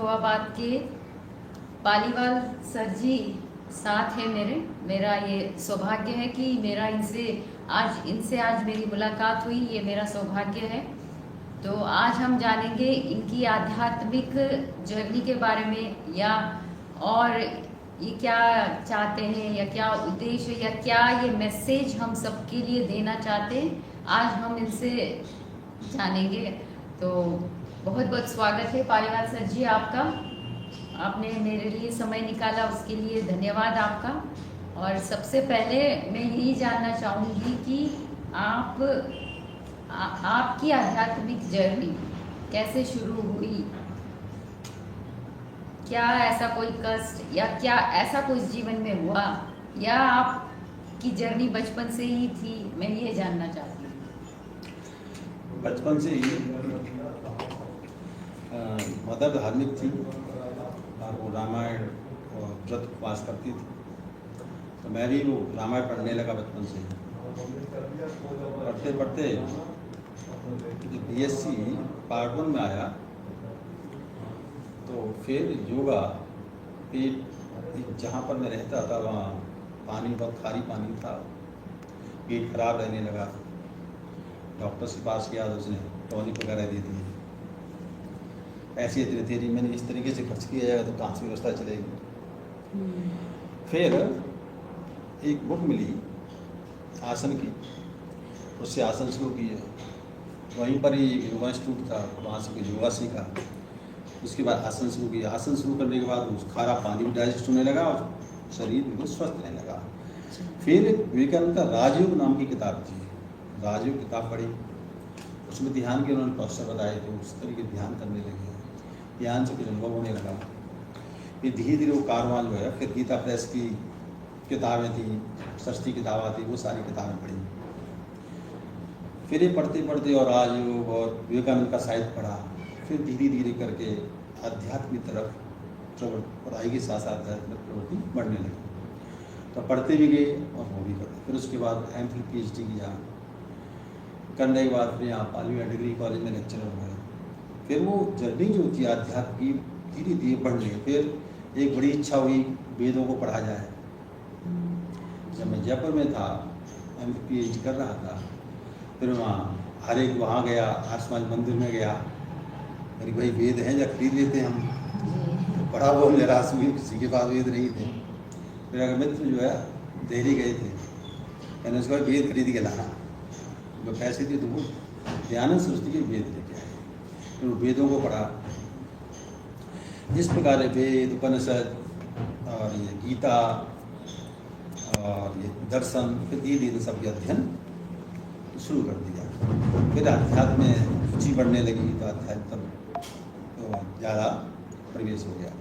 खोवाबाद के पालीवाल सर जी साथ है मेरा ये सौभाग्य है कि इनसे आज मेरी मुलाकात हुई, ये मेरा सौभाग्य है। तो आज हम जानेंगे इनकी आध्यात्मिक जर्नी के बारे में, या और ये क्या चाहते हैं, या क्या उद्देश्य, या क्या ये मैसेज हम सबके लिए देना चाहते हैं, आज हम इनसे जानेंगे। तो बहुत बहुत स्वागत है पालीवाल सर जी आपका। आपने मेरे लिए समय निकाला, उसके लिए धन्यवाद आपका। और सबसे पहले मैं यही जानना चाहूँगी कि आपकी आध्यात्मिक जर्नी कैसे शुरू हुई? क्या ऐसा कोई कष्ट या क्या ऐसा कुछ जीवन में हुआ, या आपकी जर्नी बचपन से ही थी? मैं ये जानना चाहती हूँ। बचपन से ही मदर धार्मिक थी और वो रामायण और व्रत उपवास करती थी, तो मैं भी वो रामायण पढ़ने लगा बचपन से। पढ़ते पढ़ते जब BSc पार्ट 1 में आया तो फिर योगा, पेट जहाँ पर मैं रहता था वहाँ पानी बहुत खारी पानी था, पेट खराब रहने लगा। डॉक्टर के पास गया तो उसने टॉनिक वगैरह दे दी। ऐसी धीरे धीरे मैंने इस तरीके से खर्च किया जाएगा तो कहाँ से व्यवस्था चलेगी। फिर एक बुक मिली आसन की, उससे आसन शुरू किए। वहीं पर ही योगा इंस्टीट्यूट था, वहाँ से योगा सीखा। उसके बाद आसन शुरू किया। आसन शुरू करने के बाद उस खारा पानी भी डाइजेस्ट होने लगा और शरीर बिल्कुल स्वस्थ रहने लगा। फिर विवेकानंद का राजयोग नाम की किताब थी, राजयोग किताब पढ़ी। उसमें ध्यान के उन्होंने प्रोसेस बताए थे, उस तरीके ध्यान करने लगे। ध्यान से कुछ अनुभव होने लगा। फिर धीरे धीरे वो कारवां जो है, फिर गीता प्रेस की किताबें थी, सस्ती किताबें थी, वो सारी किताबें पढ़ी। फिर ये पढ़ते पढ़ते और राजयोग और विवेकानंद का साहित्य पढ़ा। फिर धीरे धीरे करके अध्यात्म की तरफ पढ़ाई के साथ साथ अध्यात्मिक प्रवृत्ति बढ़ने लगी। तो पढ़ते भी गए और वो भी पढ़े। फिर उसके बाद MPhil PhD किया। करने के बाद फिर यहाँ पालीवाल डिग्री कॉलेज में लेक्चरर हुआ। फिर वो जर्नी जो थी आध्यात्म की धीरे धीरे बढ़ गई। फिर एक बड़ी इच्छा हुई वेदों को पढ़ा जाए। जब मैं जयपुर में था, MPhil PhD कर रहा था, फिर वहाँ गया, आसमान मंदिर में गया। अरे भाई वेद हैं या खरीद लेते हम, तो पढ़ा वो निराश हुई, किसी के पास वेद नहीं थे। फिर अगर मित्र जो है दिल्ली गए थे, मैंने उसके बाद वेद खरीद के लाना, जो पैसे थे तो वो दयानंद सरस्वती के वेद लेके आए। फिर वेदों को पढ़ा। इस प्रकार वेद, उपनिषद और ये गीता और ये दर्शन, फिर धीरे धीरे सब अध्ययन शुरू कर दिया। फिर अध्यात्म में रुचि बढ़ने लगी, तो अध्यात्म तो ज़्यादा प्रवेश हो गया।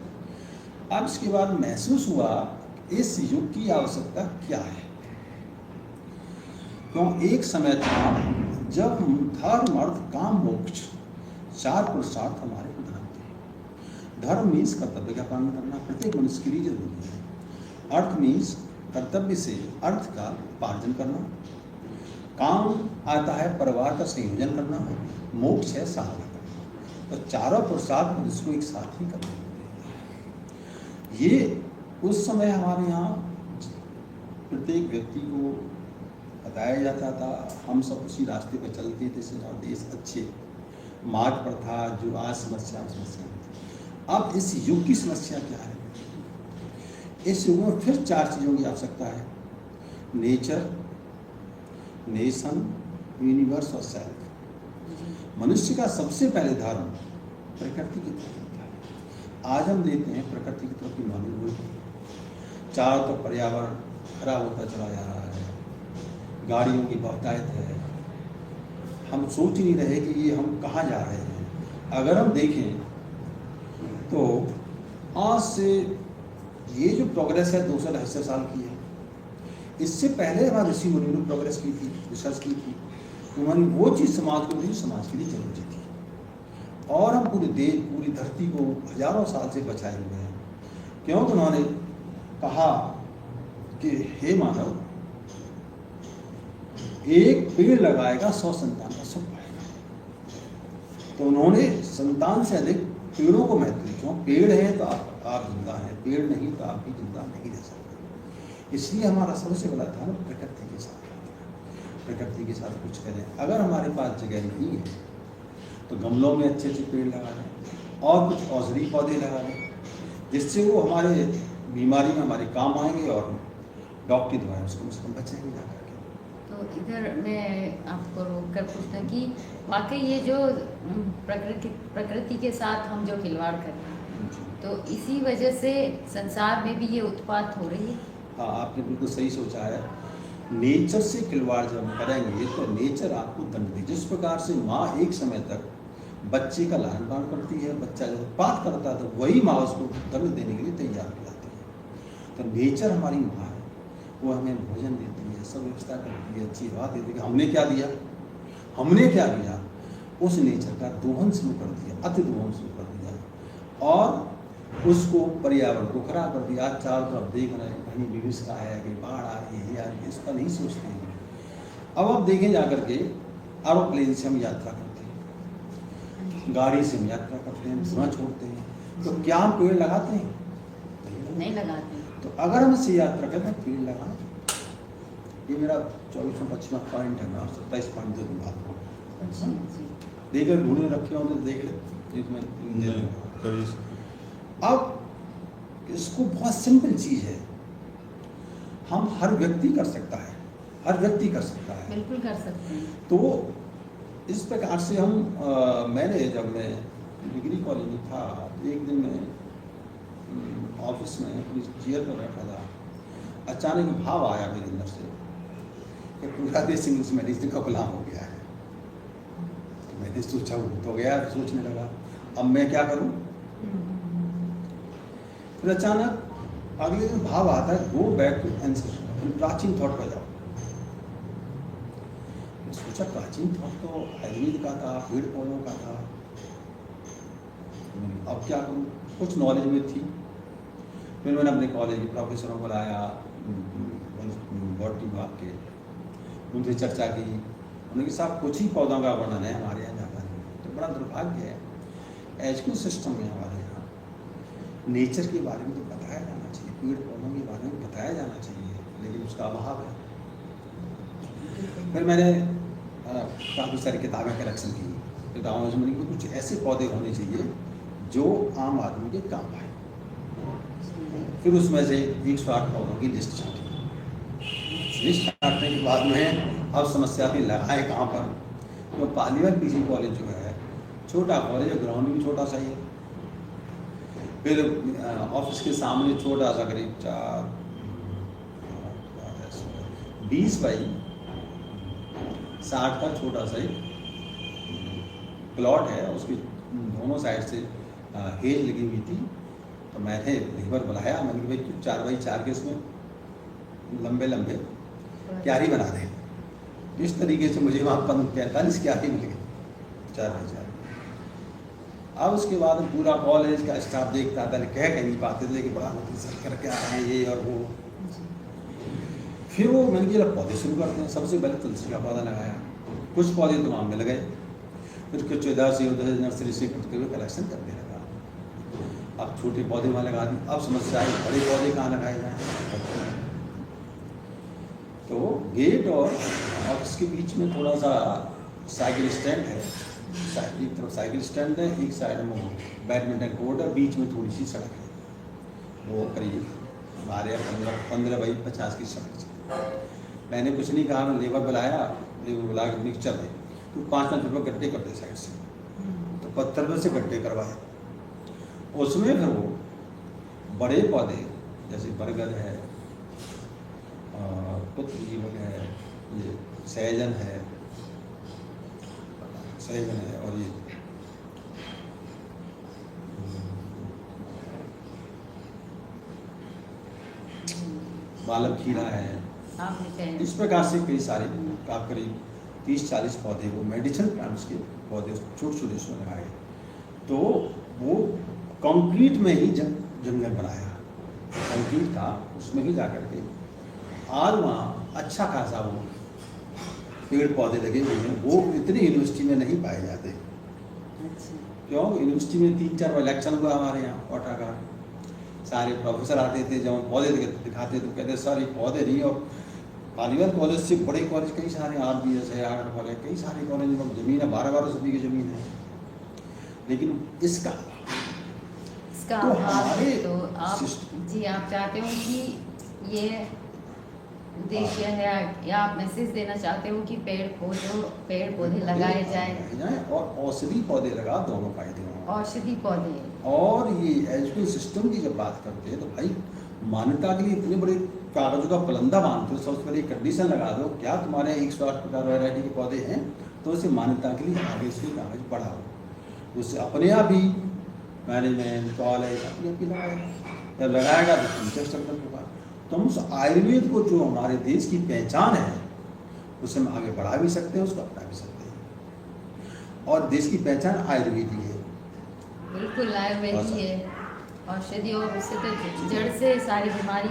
अब इसके बाद महसूस हुआ इस युग की आवश्यकता क्या है। क्यों एक समय था जब धर्म, अर्थ, काम, मोक्ष 4 पुरुषार्थ हमारे प्रधान थे। धर्म मीन्स कर्तव्य का पालन करना प्रत्येक मनुष्य के लिए जरूरी है। अर्थ मीन्स कर्तव्य से अर्थ का उपार्जन करना। काम आता है परिवार का संयोजन करना। मोक्ष है साधना करना। तो चारों पुरुषार्थ मनुष्य को एक साथ ही करना होते हैं। ये उस समय हमारे यहाँ प्रत्येक व्यक्ति को बताया जाता था। हम सब उसी रास्ते पर चलते थे, देश अच्छे मार्ग पर था। जो आज समस्या थी, अब इस युग की समस्या क्या है? इस युग में फिर 4 चीज़ों की आवश्यकता है: नेचर, नेशन, यूनिवर्स और सेल्फ। मनुष्य का सबसे पहले धर्म प्रकृति की तरफ है। आज हम देखते हैं प्रकृति की तरफ की नॉलेज हुई, चारों तरफ पर्यावरण खराब होता चला जा रहा है, गाड़ियों की बहुतायत है। हम सोच ही नहीं रहे कि ये हम कहाँ जा रहे हैं। अगर हम देखें तो आज से ये जो प्रोग्रेस है 200-250 साल की है। इससे पहले हमारे ऋषि मुनि ने प्रोग्रेस की थी, रिसर्च की थी। उन्होंने वो चीज़ समाज को दी, समाज के लिए जरूरी थी। और हम पूरे देश, पूरी धरती को हजारों साल से बचाए हुए हैं। क्योंकि उन्होंने कहा कि हे मानव, एक पेड़ लगाएगा 100 संतान का सुख पाएगा। तो उन्होंने संतान से अधिक पेड़ों को महत्व दिया। क्यों? पेड़ है तो आप जिंदा हैं, पेड़ नहीं तो आप भी जिंदा नहीं रह सकते। इसलिए हमारा सबसे बड़ा धर्म प्रकृति के साथ है। प्रकृति के साथ कुछ करें। अगर हमारे पास जगह नहीं है तो गमलों में अच्छे अच्छे पेड़ लगा दें और कुछ औषधि पौधे लगा दें, जिससे वो हमारे बीमारी में हमारे काम आएंगे और डॉक्टरी दवाएं उसको बचेंगे जा करके। तो इधर मैं आपको रोक कर पूछता कि वाकई ये जो प्रकृति के साथ हम जो खिलवाड़ कर रहे हैं, तो इसी वजह से संसार में भी ये उत्पात हो रही है। हाँ, आपने बिल्कुल सही सोचा है। नेचर से खिलवाड़ जब हम करेंगे तो नेचर आपको दंड दे। जिस प्रकार से माँ एक समय तक बच्चे का लालन पालन करती है, बच्चा जब उत्पात करता है तो वही माँ उसको दंड देने के लिए तैयार हो जाती है। तो नेचर हमारी माँ है, वो हमें भोजन देती है, सब व्यवस्था करती है, अच्छी बात देती है। हमने क्या दिया? हमने क्या दिया? उस नेचर का दोहन शुरू कर दिया, अति दोहन शुरू कर दिया और उसको पर्यावरण को खराब कर दिया। आज चारों तरफ देख रहे हैं, कहीं विभिषका है, कहीं बाढ़ आ रही है, यार इसका नहीं सोचते हैं। अब आप देखें जाकर के एरोप्लेन से हम यात्रा करते हैं, गाड़ी से हम यात्रा करते हैं, धुआं छोड़ते हैं, तो क्या हम पेड़ लगाते हैं? नहीं लगाते। तो अगर हम इससे यात्रा करते हैं पेड़ लगाना, ये मेरा 24-25वां पॉइंट है। मैं 27 पॉइंट दे दूँगा आपको। देख कर ढूंढने रखे हो तो देख ले, एक मैं अब इसको बहुत सिंपल चीज है, हम हर व्यक्ति कर सकता है, हर व्यक्ति कर सकता है, बिल्कुल कर सकते हैं। तो इस प्रकार से हम मैंने जब मैं डिग्री कॉलेज में था, एक दिन मैं ऑफिस में अपनी चेयर पर बैठा था, अचानक भाव आया मेरे अंदर से कि पूरा देश इंग्लिश मेडिसिन का गुलाम हो गया है। तो मैंने सोचा, तो गया, सोचने लगा अब मैं क्या करूं। फिर अचानक अगले दिन भाव आता है, गो बैक टू एंसेस्टर, प्राचीन थॉट पर जाओ। मैं सोचा प्राचीन थॉट तो आयुर्वेद का था, पेड़ पौधों का था, अब क्या करूं? कुछ नॉलेज में थी। फिर मैंने अपने कॉलेज के प्रोफेसरों को बुलाया, बॉटनी विभाग के, उनसे चर्चा की। उन्होंने कहा साहब कुछ ही पौधों का वर्णन है हमारे यहाँ जाकर, तो बड़ा दुर्भाग्य है एजुकेशन सिस्टम में हमारे यहाँ नेचर के बारे में तो बताया जाना चाहिए, पेड़ पौधों के बारे में बताया जाना चाहिए, लेकिन उसका अभाव है। फिर मैंने काफ़ी सारी किताबें कलेक्शन की, किताबों में मैंने कुछ ऐसे पौधे होने चाहिए जो आम आदमी के काम आए। फिर उसमें से 108 पौधों की लिस्ट छाटी। लिस्ट छाटने के बाद में अब समस्या भी लगाए कहाँ पर, तो पालीवाल पीजी कॉलेज जो है छोटा कॉलेज है, ग्राउंड भी छोटा सा ही है। फिर ऑफिस के सामने छोटा सा करीब 20 बाई 60 का छोटा सा एक प्लॉट है, उसके दोनों साइड से हेज लगी हुई थी। तो मैंने लेबर बुलाया, मैंने कहा भाई 4 बाई 4 के इसमें लंबे लंबे क्यारी बना दें। इस तरीके से मुझे वहाँ 45 क्यारी मिल गई 4 बाई 4। अब उसके बाद पूरा कॉलेज का स्टाफ देखता था, कह नहीं पाते थे कि बड़ा सर करके आ रहे हैं ये और वो। फिर वो मैंने कहा पौधे शुरू करते हैं। सबसे पहले तुलसी का पौधा लगाया, कुछ पौधे तो वहाँ में लगे, फिर कुछ इधर से उधर नर्सरी से करते हुए कलेक्शन करने लगा। अब छोटे पौधे वहाँ लगा दिए, अब समस्या है बड़े पौधे कहाँ लगाए जाए। तो गेट और ऑफिस के बीच में थोड़ा सा साइकिल स्टैंड है, एक तरफ साइकिल स्टैंड है, एक साइड में बैडमिंटन कोर्ट है, बीच में थोड़ी सी सड़क है। वो करीब हमारे 15 बाई 50 की सड़क है। मैंने कुछ नहीं कहा, मैं लेबर बुलाया, लेबर बुला के मिक्सचर दे तो 5-5 रुपये गड्ढे कर दे साइड से, तो पत्थर में से गड्ढे करवाए। उसमें फिर वो बड़े पौधे जैसे बरगद है, पुत्र जीवन है, ये सहजन है, और ये बालक खीरा है। इस प्रकार से कई सारे करीब 30-40 पौधे वो मेडिसिन प्लांट्स के पौधे छोटे छोटे उसमें लगाए। तो वो कंक्रीट में ही जंगल बनाया, कंक्रीट था उसमें ही जाकर के आज वहाँ अच्छा खासा वो पेड़ पौधे लगे हुए हैं। वो इतनी यूनिवर्सिटी में नहीं पाए जाते। क्यों? यूनिवर्सिटी में 3-4 बार इलेक्शन हुआ हमारे यहाँ कोटा का, सारे प्रोफेसर आते थे, जब हम पौधे दिखाते तो कहते सर ये पौधे नहीं। और पालीवाल कॉलेज से बड़े कॉलेज कई सारे RBS है, आर्ट कॉलेज, कई सारे कॉलेज में ज़मीन है, 12-12 सदी की ज़मीन है, लेकिन इसका इसका तो अभाव हमारे तो आप सिस्टम- जी आप चाहते हो कि ये उद्देश्य है या आप मैसेज देना चाहते हो कि पेड़ पौधे लगाए जाए और औषधि पौधे लगा, दोनों फायदे हों। औषधि पौधे। और ये एजुकेशन सिस्टम की जब बात करते हैं तो भाई मान्यता के लिए इतने बड़े कागजों का पलंदा बांधते हो, सबसे पहले कंडीशन लगा दो क्या तुम्हारे 108 प्रकार वैरायटी के पौधे हैं, तो उसे मान्यता के लिए आगे से कागज बढ़ाओ। उससे अपने आप ही मैनेजमेंट कॉलेज अपने आप ही लगाएगा, जब लगाएगा तो कंस्ट्रक्शन होगा। तो हम उस आयुर्वेद को जो हमारे देश की पहचान है उसे हम आगे बढ़ा भी सकते हैं, उसको अपना भी सकते हैं। और देश की पहचान आयुर्वेद ही है। बिल्कुल आयुर्वेद ही है, औषधि, और उससे तो जड़ से सारी बीमारी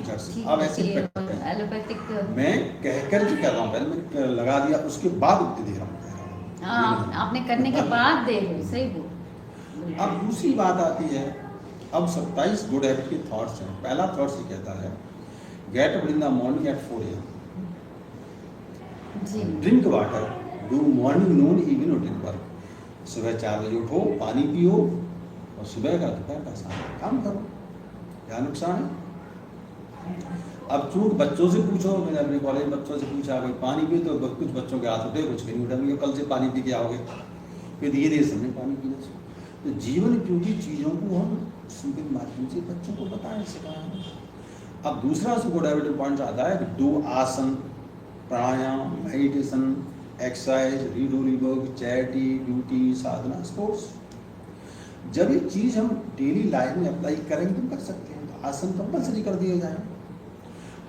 जड़ से। ठीक अब ऐसे होती है। करते हैं। एलोपैथिक मैं कहकर जो कह रहा हूँ, पहले मैंने लगा दिया, उसके बाद उत्तर दे रहा हूँ। हाँ आपने करने के बाद दे रहे हो, सही बोल। अब दूसरी बात आती है, अब 27 गुड हैबिट के थॉट्स हैं। पहला थॉट्स ये कहता है get up in the morning at 4 AM, जी drink water, do morning noon evening routine work. सुबह 4 बजे उठो, पानी पियो, और सुबह का दोपहर का शाम का काम करो। क्या नुकसान है? अब चूंकि बच्चों से पूछो, मैंने अपने कॉलेज बच्चों से पूछा भाई पानी पिए, तो कुछ बच्चों के हाथ उठे, कुछ नहीं उठे। कल से पानी पी के आओगे, फिर धीरे-धीरे समझे पानी पीना चाहिए। तो जीवन उपयोगी चीज़ों को हम सिंपल माध्यम से बच्चों को बताएं, सिखाएं। अब दूसरा गुड हैबिट पॉइंट आता है, do asan, pranayama, meditation, exercise, read holy book, charity, duty, sadhana, sports. जब ये चीज़ हम डेली लाइफ में अप्लाई करेंगे तो कर सकते हैं। तो आसन कंपलसरी कर दिया जाए।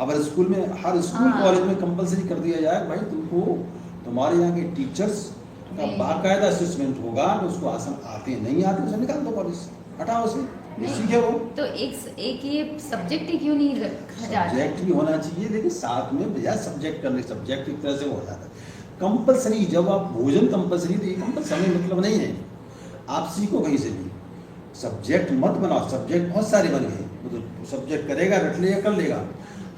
अगर स्कूल में, हर स्कूल कॉलेज में कंपलसरी कर दिया जाए भाई तुमको, तुम्हारे यहाँ के टीचर्स का बाकायदा असेसमेंट होगा कि उसको आसन आते नहीं आते, उसे निकाल दो कॉलेज से, हटाओ उसे, सीखे वो। तो एक ये सब्जेक्ट ही क्यों नहीं रखा जाता? सब्जेक्ट भी होना चाहिए, लेकिन साथ में भैया सब्जेक्ट करने, सब्जेक्ट एक तरह से हो जाता है कंपलसरी। जब आप भोजन कंपलसरी, तो ये कंपलसरी मतलब नहीं है, आप सीखो कहीं से भी। सब्जेक्ट मत बनाओ, सब्जेक्ट बहुत सारे बन गए, वो तो सब्जेक्ट करेगा, रट लेगा, कर लेगा।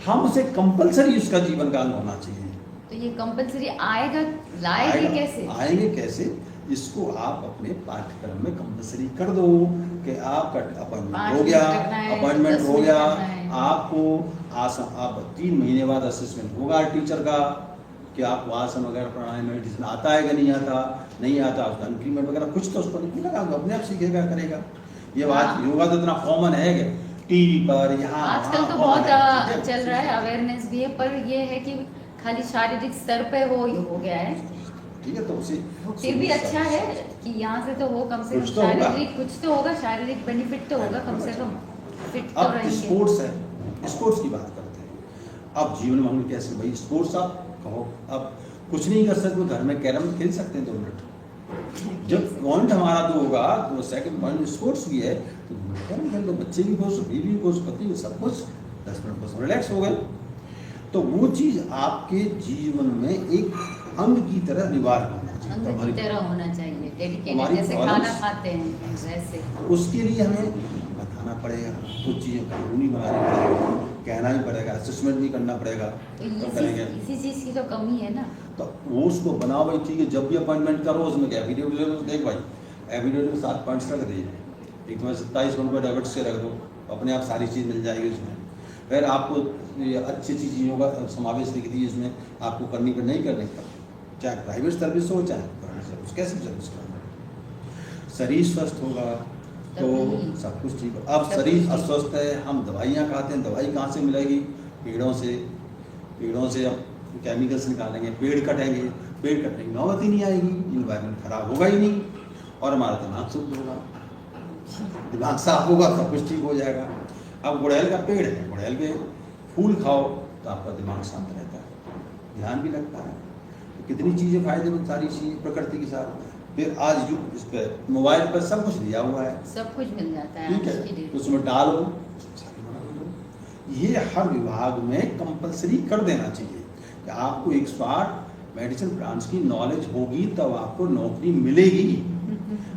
हम उसे कंपलसरी उसका जीवन का अंग होना चाहिए। तो ये कंपलसरी आएगा, लाएंगे कैसे? आएंगे कैसे? इसको आप अपने पाठ्यक्रम में कंपलसरी कर दो कि आपका अपॉइंटमेंट हो गया, आपको आसन, आप 3 महीने बाद असेसमेंट होगा टीचर का कि आपको आसन वगैरह प्राणायाम मेडिटेशन आता है कि नहीं आता, उसका इंक्रीमेंट वगैरह कुछ तो उसको नहीं लगा, अपने आप सीखेगा, करेगा। ये बात योगा तो इतना कॉमन है कि टीवी पर यहाँ आजकल तो बहुत चल रहा है, अवेयरनेस भी है, पर ये है कि खाली शारीरिक स्तर पे हो गया है। ठीक है, तो उसे फिर भी अच्छा है कि यहाँ से तो हो, कम से कम कुछ तो होगा। शारीरिक कुछ तो होगा, शारीरिक बेनिफिट तो होगा, कम से कम फिट तो अब रहेंगे। स्पोर्ट्स है, स्पोर्ट्स की बात करते हैं। अब जीवन में हम कैसे भाई स्पोर्ट्स आप कहो, अब कुछ नहीं कर सकते, घर में कैरम खेल सकते हैं 2 मिनट। जब पॉइंट हमारा 2 होगा तो सेकंड पॉइंट स्पोर्ट्स भी है, तो कैरम खेल लो, बच्चे भी खुश, बीवी भी खुश, पति भी, सब कुछ 10 मिनट बस रिलैक्स हो गए। तो वो चीज़ आपके जीवन में एक अंग की तरह अनिवार्य होना चाहिए, अंग की तरह होना चाहिए, डेडिकेटेड, हमारी जैसे प्रॉब्लम्स- खाना खाते हैं वैसे। उसके लिए हमें बताना पड़ेगा, कुछ चीज़ें कानूनी बनानी पड़ेगी, कहना भी पड़ेगा, असेसमेंट भी करना पड़ेगा, तो तो करेंगे। इसी चीज़ की तो कमी है ना। तो वो उसको बनाओ भाई, ठीक है, जब भी अपॉइंटमेंट करो उसमें क्या एफिडेविट ले लो, देख भाई एफिडेविट में 7 पॉइंट्स रख दीजिए, एक तो 27 पॉइंट डेबिट से रख दो, अपने आप सारी चीज़ मिल जाएगी उसमें। फिर आपको ये अच्छी चीज़ों का समावेश लिख दीजिए इसमें, आपको करनी पर नहीं करने का, चाहे प्राइवेट सर्विस हो चाहे गवर्नमेंट सर्विस, कैसे सर्विस करना। शरीर स्वस्थ होगा तो सब कुछ ठीक हो। अब शरीर अस्वस्थ है, हम दवाइयाँ खाते हैं, दवाई कहाँ से मिलेगी? पेड़ों से हम केमिकल्स निकालेंगे, पेड़ कटेंगे, पेड़ कटने की नौबत ही नहीं आएगी, इन्वायरमेंट खराब होगा ही नहीं, और हमारा दिमाग शुद्ध होगा, दिमाग साफ होगा, सब कुछ ठीक हो जाएगा। अब गुड़हल का पेड़ है, गुड़हल के फूल खाओ तो आपका दिमाग शांत रहता है, ध्यान भी लगता है। तो कितनी चीज़ें फायदेमंद, सारी चीज़ें प्रकृति के साथ। फिर आज युग इस पर मोबाइल पर सब कुछ दिया हुआ है, सब कुछ मिल जाता है ठीक आज की है, डेट तो उसमें डालो, ये हर विभाग में कंपलसरी कर देना चाहिए कि आपको 108 मेडिसिन प्लांट्स की नॉलेज होगी तब आपको नौकरी मिलेगी।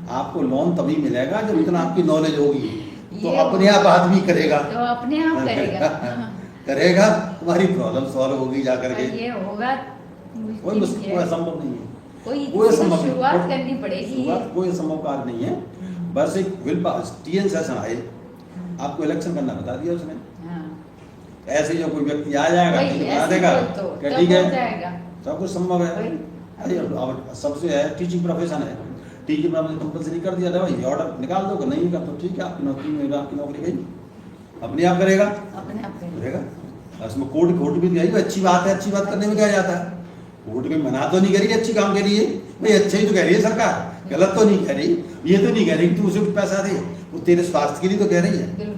आपको लोन तभी मिलेगा जब इतना आपकी नॉलेज होगी, तो ये अपने आप आदमी करेगा, तो अपने आप करेगा। करेगा, तुम्हारी प्रॉब्लम सॉल्व होगी जा करके। ये होगा कोई मुश्किल, कोई असंभव नहीं है, कोई कोई असंभव नहीं। शुरुआत करनी पड़ेगी। शुरुआत कोई असंभव कार्य नहीं है, बस एक विल पावर। टीएन सेशन आए, आपको इलेक्शन करना बता दिया उसने, हाँ। ऐसे जो कोई व्यक्ति आ जाएगा वही, ठीक बना ऐसे देगा, तो क्या ठीक है, हो जाएगा। सब कुछ संभव है। वही। अरे अब सबसे है टीचिंग प्रोफेशन है, टीचिंग प्रोफेशन कंपल्सरी कर दिया था भाई, ऑर्डर निकाल दो, नहीं का तो ठीक है, आपकी नौकरी में, आपकी नौकरी गई, अपने आप करेगा, अपने आप करेगा। उसमें कोर्ट भी गई, अच्छी बात है, अच्छी बात करने में क्या जाता है, कोर्ट में मना तो नहीं करेगी अच्छी काम के लिए, भाई अच्छा ही तो कह रही है सरकार, गलत तो नहीं कह रही, ये तो नहीं कह रही कि तू उसे कुछ पैसा दे, वो तेरे स्वास्थ्य के लिए तो कह रही है। बिल्कुल।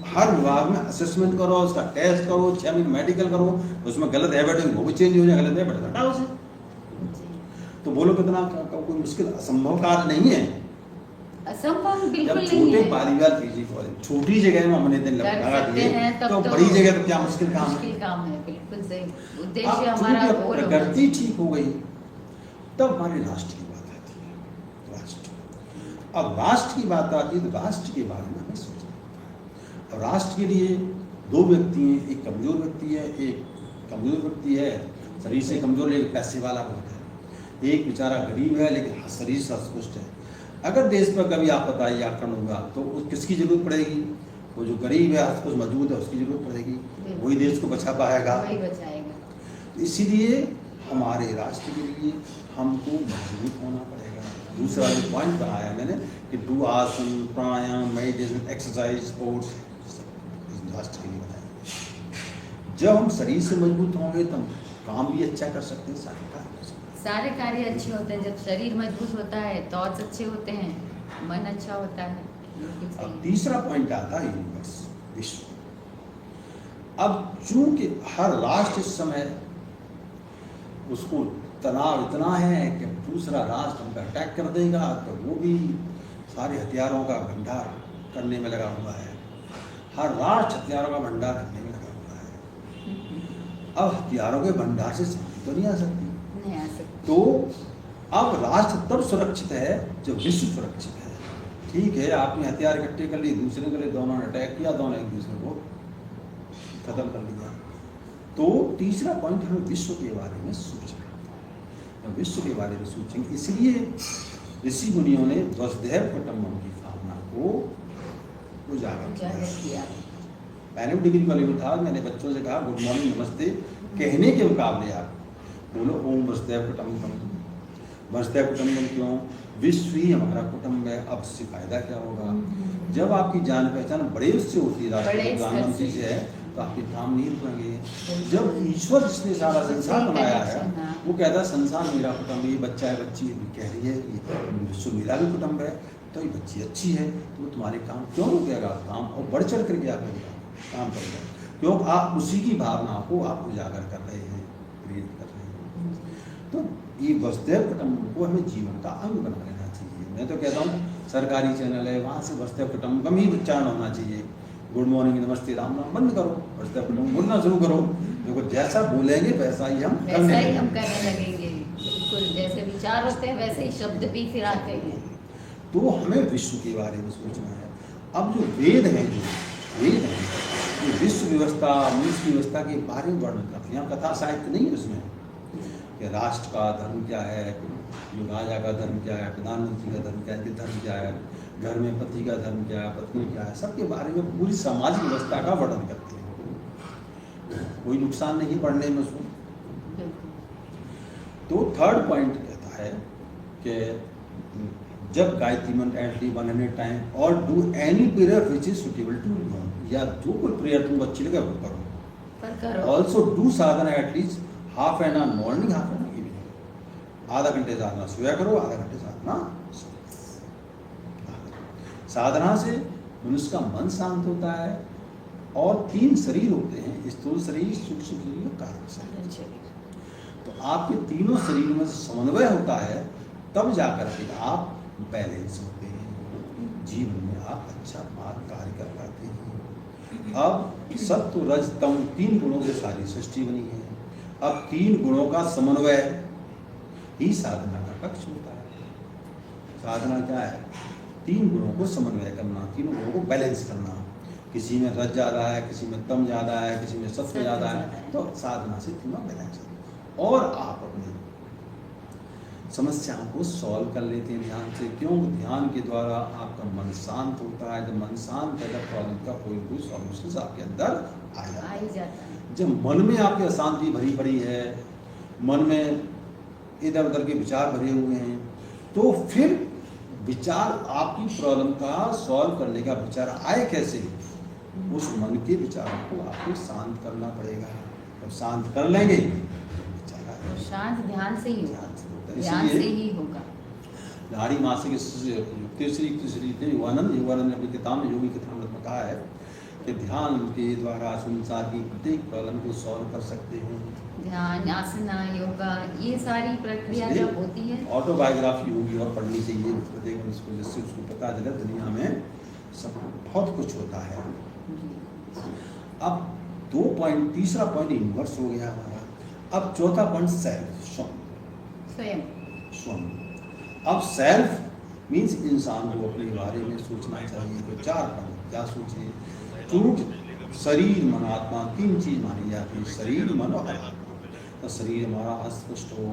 हर विभाग में असेसमेंट करो, उसका टेस्ट करो, 6 महीने मेडिकल करो, उसमें गलत हैबिट है वो भी चेंज हो जाए, गलत हैबिट हटाओ उसे। तो बोलो कितना कोई मुश्किल असंभव कार्य नहीं है। असंभव बिल्कुल जब नहीं छोटे है। बालीवाल पीजी कॉलेज छोटी जगह में हमने दिन कर लगा सकते दिए, हैं, तब तो तो बड़ी जगह तो क्या मुश्किल काम है। मुश्किल काम है, बिल्कुल सही। अब उद्देश्य हमारा चूंकि गोल होना प्रकृति चाहिए। ठीक हो गई, तब हमारे राष्ट्र की बात आती है। राष्ट्र, अब राष्ट्र की बात आती है तो राष्ट्र के बारे में हमें सोचना होता है। अब राष्ट्र के लिए दो व्यक्ति हैं, एक कमजोर व्यक्ति है, एक कमजोर व्यक्ति है, शरीर से कमजोर लेकिन पैसे वाला बहुत है, एक बेचारा गरीब है लेकिन शरीर से अस्पुष्ट है। अगर देश पर कभी आपदा या आक्रमण हुआ तो किसकी जरूरत पड़ेगी, वो जो गरीब है अस्पुष्ट मजबूत है उसकी जरूरत पड़ेगी, वही देश को बचा पाएगा, वही बचाएगा। इसीलिए हमारे राष्ट्र के लिए हमको मजबूत होना पड़ेगा। दूसरा जो पॉइंट बनाया मैंने कि do asan, pranayama, meditation, exercise, sports, राष्ट्र के लिए बनाया। जब हम शरीर से मजबूत होंगे तो हम काम भी अच्छा कर सकते हैं, सारे कार्य कर सकते हैं। सारे कार्य अच्छे होते हैं जब शरीर मजबूत होता है, थॉट्स अच्छे होते हैं, मन अच्छा होता है। बिल्कुल अब सही। तीसरा पॉइंट आता है यूनिवर्स, विश्व। अब चूंकि हर राष्ट्र इस समय उसको तनाव इतना है कि दूसरा राष्ट्र हम पर अटैक कर देगा, तो वो भी सारे हथियारों का भंडार करने में लगा हुआ है। हर राष्ट्र हथियारों का भंडार करने में लगा हुआ है। अब हथियारों के भंडार से शांति तो नहीं आ सकती, नहीं आ सकती। तो अब राष्ट्र तब सुरक्षित है जब विश्व सुरक्षित है। ठीक है, आपने हथियार इकट्ठे कर लिए, दूसरे के लिए दोनों ने अटैक किया, दोनों एक दूसरे को खत्म कर लिया। तो तीसरा पॉइंट हमें विश्व के बारे में सोचना है, विश्व के बारे में सोचेंगे। इसलिए ऋषि मुनियों ने वसुधैव कुटुंबकम की भावना को उजागर किया। मैंने डिग्री कॉलेज में था, मैंने बच्चों से कहा गुड मॉर्निंग नमस्ते कहने के मुकाबले आप बोलो ओम वसुधैव कुटुंबकम। वसुधैव कुटुंबकम क्यों? विश्व ही हमारा कुटुंब है। अब इससे फायदा क्या होगा? जब आपकी जान पहचान बड़े उससे होती है, राष्ट्रपति प्रधानमंत्री से है, तो आपके काम नहीं रुकेंगे। जब ईश्वर जिसने सारा संसार बनाया है वो कहता है संसार मेरा कुटुंब, ये बच्चा है, बच्ची कह रही है ये विश्व मेरा भी कुटुंब है, तो ये बच्ची अच्छी है, तो वो तुम्हारे काम क्यों रुकेगा? काम और बढ़ चढ़ करके आप काम करेगा, क्यों? आप उसी की भावना को आप उजागर कर रहे हैं, प्रेरित कर रहे हैं। तो ये वसुधैव कुटुंबकम को हमें जीवन का अंग बना लेना चाहिए। मैं तो कहता हूँ सरकारी चैनल है, वहाँ से वसुधैव कुटुंबकम ही उच्चारण होना चाहिए। गुड मॉर्निंग नमस्ते राम राम बंद करो, वसुधैव कुटुंबकम बोलना शुरू करो। देखो जैसा बोलेंगे वैसा ही हम करने लगेंगे। बिल्कुल जैसे विचार होते हैं वैसे ही शब्द भी फिर आते हैं। तो हमें विश्व के बारे में सोचना है। अब जो वेद हैं, ये विश्व व्यवस्था, मनुष्य व्यवस्था के बारे में वर्णन करते हैं। यहाँ कथा साहित्य नहीं है उसमें कि राष्ट्र का धर्म क्या है, जो राजा का धर्म क्या है, प्रधानमंत्री का धर्म क्या है, धर्म क्या है, घर में पति का धर्म क्या है, पत्नी क्या है, सबके बारे में पूरी सामाजिक व्यवस्था का वर्णन करते हैं। कोई नुकसान नहीं पढ़ने में उसमें। तो थर्ड पॉइंट कहता है कि जब गायत्री मंत्र एटली 100 टाइम और do any prayer which is suitable to you, या जो कोई प्रेयर तुमको अच्छी लगे वो करो। Also do sadhana at least half an hour morning, half an hour evening. आधा घंटे साधना सोया करो, आधा घंटे साधना साधना से मनुष्य का मन शांत होता है। और 3 शरीर होते हैं, स्थूल शरीर, सूक्ष्म शरीर और कारण शरीर। तो आपके तीनों शरीर में समन्वय होता है, तब जाकर के आप बैलेंस होते हैं, जीवन में आप अच्छा मार्ग कार्य कर पाते हैं। अब सत्व रज तम 3 गुणों से सारी सृष्टि बनी है। अब 3 गुणों का समन्वय ही साधना का कक्ष होता है। साधना क्या है? 3 गुणों को समन्वय करना, तीनों गुणों को बैलेंस करना। किसी में रज ज़्यादा है, किसी में तम ज़्यादा है, किसी में सत्व ज़्यादा है, तो साधना से तीनों बैलेंस होता है और आप अपनी समस्याओं को सॉल्व कर लेते हैं ध्यान से। क्यों? ध्यान के द्वारा आपका मन शांत होता है। जब मन शांत है तब प्रॉब्लम का कोई सॉल्यूशन आपके अंदर आ जाता है। जब मन में आपकी अशांति भरी पड़ी है, मन में इधर उधर के विचार भरे हुए हैं, तो फिर विचार आपकी प्रॉब्लम का सॉल्व करने का विचार आए कैसे? उस मन के विचारों को आपको शांत करना पड़ेगा। जब शांत कर लेंगे विचार शांत ध्यान से ही होगा, ध्यान से ही होगा। लाड़ी मासिक तीसरी योगानंद ने अपनी किताब में योगी कथामृत में कहा है कि ध्यान के द्वारा संसार की प्रत्येक प्रॉब्लम को सॉल्व कर सकते हैं। ध्यान, आसना, योगा, ये सारी प्रक्रिया जब होती है, ऑटोबायोग्राफी होगी और पढ़नी चाहिए प्रत्येक उसको, जिससे उसको पता चले दुनिया में सब बहुत कुछ होता है। अब 2 पॉइंट, तीसरा पॉइंट इन्वर्स हो गया हमारा। अब चौथा पॉइंट सेल्फ, स्वयं। अब सेल्फ मीन्स इंसान को अपने बारे में सोचना चाहिए। तो 4 पॉइंट क्या सोचिए? क्योंकि शरीर, मन, आत्मा 3 चीज मानी जाती है, शरीर, मन और आत्मा। तो शरीर हमारा हस्तपुष्ट हो,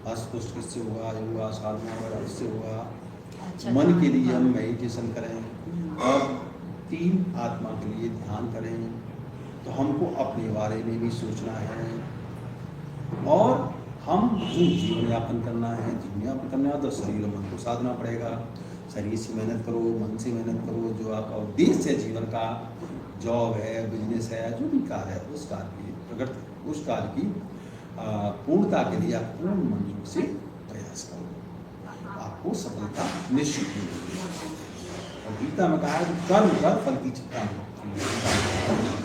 हस्तपुष्ट किससे होगा? योगा साधना वगैरह इससे होगा। मन के लिए हम मेडिटेशन करें और 3 आत्मा के लिए ध्यान करें। तो हमको अपने बारे में भी सोचना है और हम जो जीवन यापन करना है, तो शरीर और मन को साधना पड़ेगा। शरीर से मेहनत करो, मन से मेहनत करो। जो आपका उद्देश्य है जीवन का, जॉब है, बिजनेस है, जो भी कार्य है, उस कार्य की प्रगति, उस कार्य की पूर्णता के लिए आप पूर्ण मन से प्रयास करो, आपको सफलता निश्चित मिलेगी। और गीता में कहा है कि कर्म कर, फल की चिंता मत।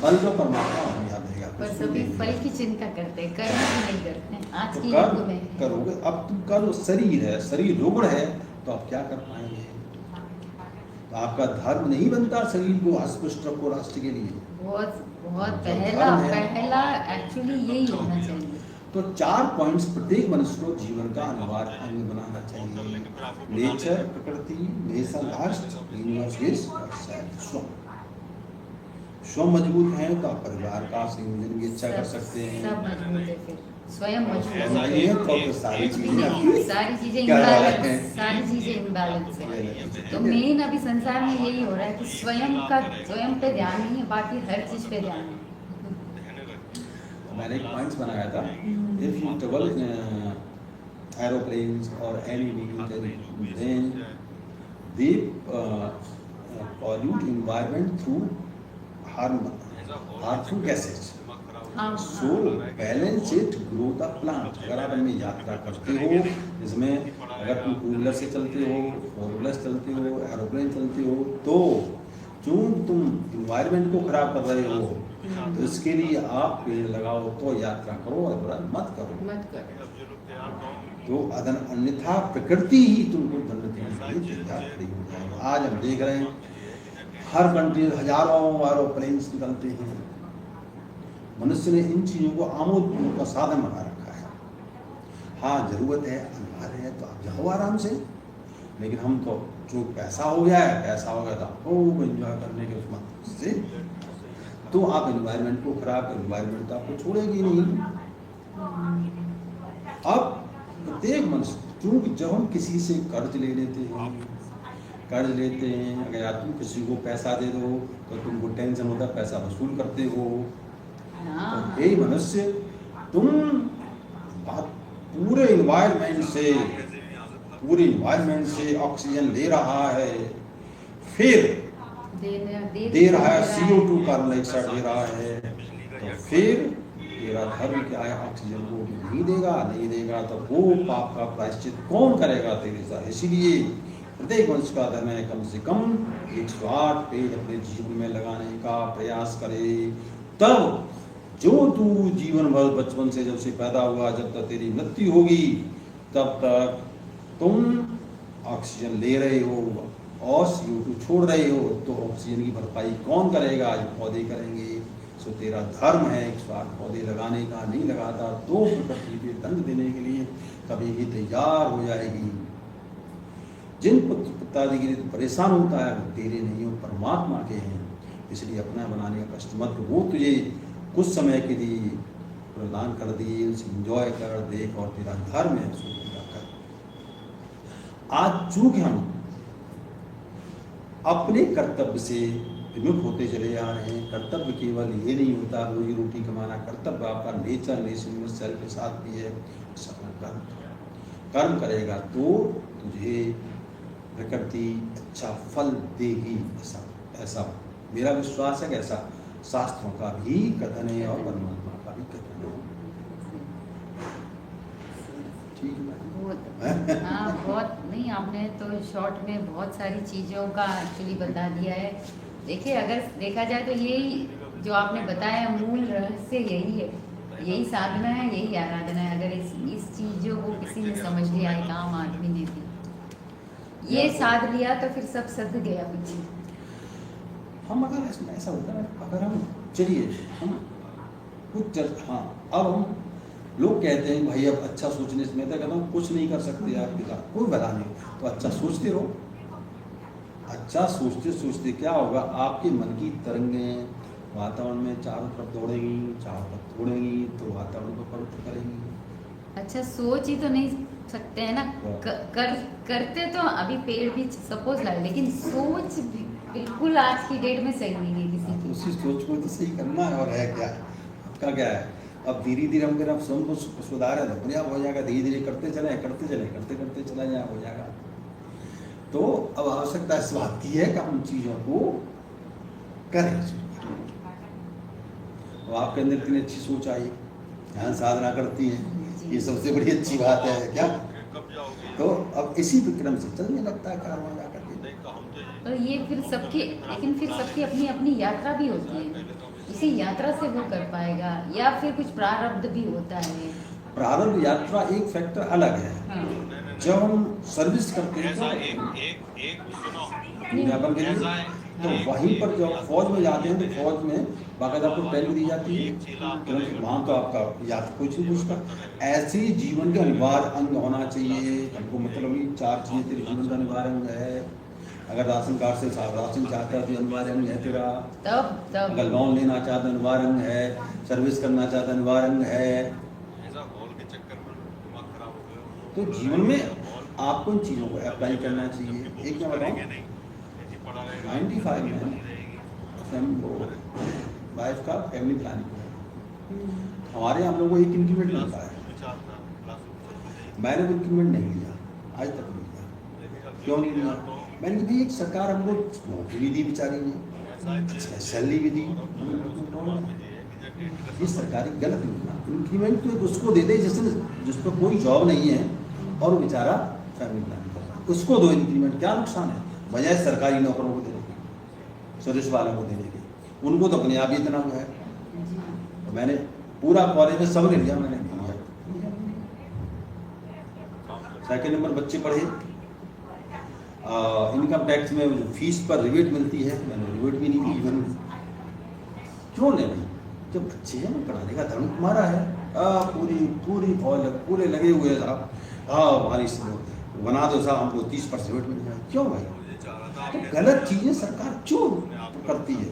फल जो परमात्मा हमें देगा। पर सभी फल की चिंता करते हैं, कर्म की नहीं करते हैं आज तो की युग में। करोगे। अब तुमका जो शरीर है, शरीर रुग्ण है, तो आप क्या कर पाएंगे? तो आपका धर्म नहीं बनता शरीर को हष्टपुष्ट रखो राष्ट्र के लिए। बहुत पहला एक्चुअली यही होना चाहिए। तो 4 पॉइंट्स प्रत्येक मनुष्य को जीवन का अनिवार्य अंग बनाना चाहिए। नेचर, प्रकृति, नेशन, राष्ट्र, यूनिवर्स और स्वयं। स्वयं मजबूत है तो आप परिवार का संयोजन की इच्छा कर सकते हैं। सब मजबूत है, फिर स्वयं मजबूत है तो सारी चीजें इम्बैलेंस है। तो मेन अभी संसार में यही हो रहा है कि स्वयं पे ध्यान नहीं है, बाकी हर चीज पे ध्यान है। मैंने एक पॉइंट्स बनाया था, if you travel in aeroplanes or any vehicle, then they pollute environment through harmful gases. So balance it, grow the plant. अगर आप इनमें यात्रा करते हो, इसमें अगर तुम 2 व्हीलर से चलते हो, 4 व्हीलर से चलते हो, एरोप्लेन चलते हो, तो क्यों तुम इन्वायरमेंट को खराब कर रहे हो? तो इसके लिए आप पेड़ लगाओ तो यात्रा करो और मत करो। तो अन्यथा प्रकृति ही तुमको दंड देने के लिए तैयार खड़ी हो जाएगी। आज हम देख रहे हैं हर कंट्री हजारों एरोप्लेन्स निकलते हैं। मनुष्य ने इन चीज़ों को आमोद का साधन बना रखा है। हाँ, जरूरत है, अनिवार्य है, तो आप जाओ आराम से। लेकिन हम तो जो पैसा हो गया तो खूब एंजॉय करने के उस मत से, तो आप एनवायरनमेंट को खराब, एनवायरनमेंट तो आपको छोड़ेगी नहीं। अब प्रत्येक मनुष्य, क्योंकि जब हम किसी से कर्ज लेते हैं, अगर तुम किसी को पैसा दे दो तो तुमको टेंशन होता है, पैसा वसूल करते हो। तो यही मनुष्य तुम पूरे इन्वायरमेंट से ऑक्सीजन ले रहा है, फिर दे रहा है CO2 कार्बन डाइऑक्साइड दे रहा है, तो फिर तेरा धर्म क्या है? ऑक्सीजन को नहीं देगा तो वो पाप का प्रायश्चित कौन करेगा तेरे साथ? इसीलिए प्रत्येक मनुष्य का धर्म है कम से कम 108 पेड़ अपने जीवन में लगाने का प्रयास करे। तब जो तू जीवन भर बचपन से जब से पैदा हुआ, जब तक तेरी मृत्यु होगी, तब तक तुम ऑक्सीजन ले रहे हो और CO2 छोड़ रहे हो, तो ऑक्सीजन की भरपाई कौन करेगा? जो पौधे करेंगे। सो तेरा धर्म है 108 पौधे लगाने का। नहीं लगाता तो प्रकृति पे दंड देने के लिए कभी भी तैयार हो जाएगी। जिन पुत्र पिताजी के लिए तू परेशान होता है वो तेरे नहीं हो, परमात्मा के हैं। इसलिए अपना बनाने का कष्ट मत, वो तुझे कुछ समय के लिए प्रदान कर दिए, उसे एंजॉय कर, देख, और तेरा धर्म है उसको पूरा कर। आज चूंकि हम अपने कर्तव्य से विमुख होते चले जा रहे हैं, कर्तव्य केवल ये नहीं होता रोजी रोटी कमाना, कर्तव्य आपका नेचर सेल्फ के साथ भी है। अपना कर्म करेगा तो तुझे प्रकृति अच्छा फल देगी, ऐसा मेरा विश्वास है कि ऐसा शास्त्रों का भी कथन है और परमात्मा का भी कथन है। ठीक है। हाँ, बहुत नहीं, आपने तो शॉर्ट में बहुत सारी चीज़ों का एक्चुअली बता दिया है। देखिए, अगर देखा जाए तो यही जो आपने बताया मूल रहस्य यही है, यही साधना है, यही आराधना है। अगर इस चीज़ों को किसी ने समझ लिया, एक आम आदमी ने भी ये साध लिया तो फिर सब सध गया पीछे। हम अगर ऐसा होता है, अगर हम चलिए हम कुछ हाँ, अब हम लोग कहते हैं भाई अब अच्छा सोचने से, मैं तो कहता हूँ कुछ नहीं कर सकते आपके साथ, कोई बता नहीं, तो अच्छा सोचते रहो। अच्छा सोचते सोचते क्या होगा, आपके मन की तरंगें वातावरण में चारों तरफ दौड़ेंगी, चारों तरफ दौड़ेंगी तो वातावरण को पवित्र करेंगी। अच्छा, सोच ही तो नहीं सकते हैं ना, करते तो अभी पेड़ भी सपोज लाए, लेकिन सोच बिल्कुल आज की डेट में सही नहीं है किसी की। उसी सोच को तो सही करना है, और है क्या, आपका क्या है। अब धीरे धीरे हम अगर स्वयं को सुधारे तो अपने आप हो जाएगा, धीरे धीरे करते चले करते चला जाए, हो जाएगा। तो अब आवश्यकता इस बात की है कि हम चीजों को करें। अब आपके अंदर इतनी अच्छी सोच आई, ध्यान साधना करती है, ये सबसे बड़ी अच्छी बात है क्या। तो अब इसी विक्रम से चलने लगता है कारवां जाकर के। तो ये फिर सबकी, लेकिन फिर सबकी अपनी अपनी यात्रा भी होती है, इसी यात्रा से वो कर पाएगा, या फिर कुछ प्रारब्ध भी होता है। प्रारब्ध यात्रा एक फैक्टर अलग है। हाँ। जब हम सर्विस करते हैं तो वहीं पर जब फौज में जाते हैं तो फौज में बाकायदा आपको ट्रेनिंग दी जाती है, वहाँ तो आपका याद कुछ नहीं पूछता। ऐसे ही जीवन का अनिवार्य अंग होना चाहिए हमको, मतलब ये 4 चीजें तेरे जीवन का अनिवार्य अंग है। अगर राशन कार्ड से राशन चाहता है तो अनिवार्य अंग है तेरा, तब अगर लोन लेना चाहता है अनिवार्य अंग है, सर्विस करना चाहता है अनिवार्य अंग है। तो जीवन में आपको इन चीज़ों को अप्लाई करना चाहिए। एक मैं बताऊँ, 95 में वाइफ का फैमिली प्लानिंग, हमारे हम लोगों को एक इंक्रीमेंट मिलता है, मैंने वो इंक्रीमेंट नहीं लिया, आज तक नहीं लिया। क्यों नहीं लिया? मैंने कहा एक सरकार हमको नौकरी भी दी बेचारी ने, सैलरी भी दी, ये सरकारी गलत योजना। इंक्रीमेंट तो उसको दे दे जिसको कोई जॉब नहीं है और वो बेचारा फैमिली प्लानिंग कर रहा है, उसको दो इंक्रीमेंट, क्या नुकसान है, बजाय सरकारी नौकरों को देने की, सर्विस वालों को देने की। उनको तो अपने आप ही इतना हुआ है। तो मैंने पूरा कॉलेज में सब ने लिया, मैंने लिया। सेकंड नंबर बच्चे पढ़े, इनकम टैक्स में जो फीस पर रिबेट मिलती है, मैंने रिबेट भी नहीं दी। क्यों ले रही, जब बच्चे हैं पढ़ाने का धर्म तुम्हारा है। पूरी पूरे लगे हुए साहब, हमारी बना दो साहब, हमको 30% रिबेट मिल जाए। क्यों भाई, तो गलत चीजें सरकार क्यों करती है।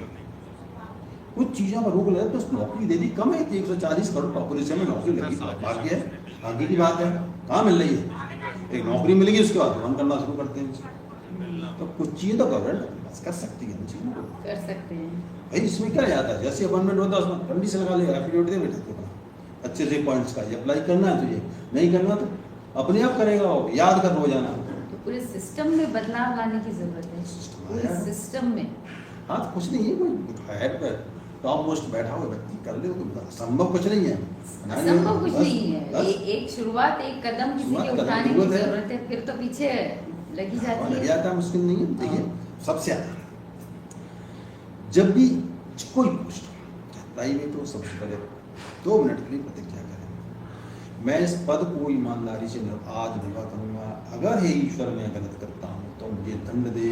कुछ चीज़ों पर रोक लगे तो नौकरी दे दी, कम है 140 करोड़ पॉपुलेशन में नौकरी लगी, भाग्य है, आगे की बात है, कहाँ मिल रही है। एक नौकरी मिलेगी उसके बाद बंद करना शुरू करते हैं। तो कुछ चीज़ें तो गवर्नमेंट कर सकती है, चीज़ों को कर सकते हैं भाई। इसमें क्या जाता है, जैसे अपॉइंटमेंट होता है उसमें कंडीशन लगा लेगा, एफिडेविट दे बेटा अच्छे से पॉइंट्स का, ये अप्लाई करना है तुझे, नहीं करना तो अपने आप करेगा, वो याद कर रोजाना। तो पूरे सिस्टम में बदलाव लाने की जरूरत है, पूरे सिस्टम में। हाँ, तो कुछ नहीं है, कोई हेड पर टॉप मोस्ट बैठा हुआ व्यक्ति कर ले, तो संभव कुछ नहीं है, संभव कुछ नहीं है। एक शुरुआत, एक कदम किसी के उठाने की जरूरत है, फिर तो पीछे लगी जाती है। लग जाता है, मुश्किल नहीं है। देखिए सबसे जब भी कोई पोस्ट प्राइवेट हो, सबसे पहले 2 मिनट के लिए प्रतिज्ञा करें, मैं इस पद को ईमानदारी से आज निभा करूंगा। अगर हे ईश्वर मैं गलत करता हूँ तो मुझे दंड दे,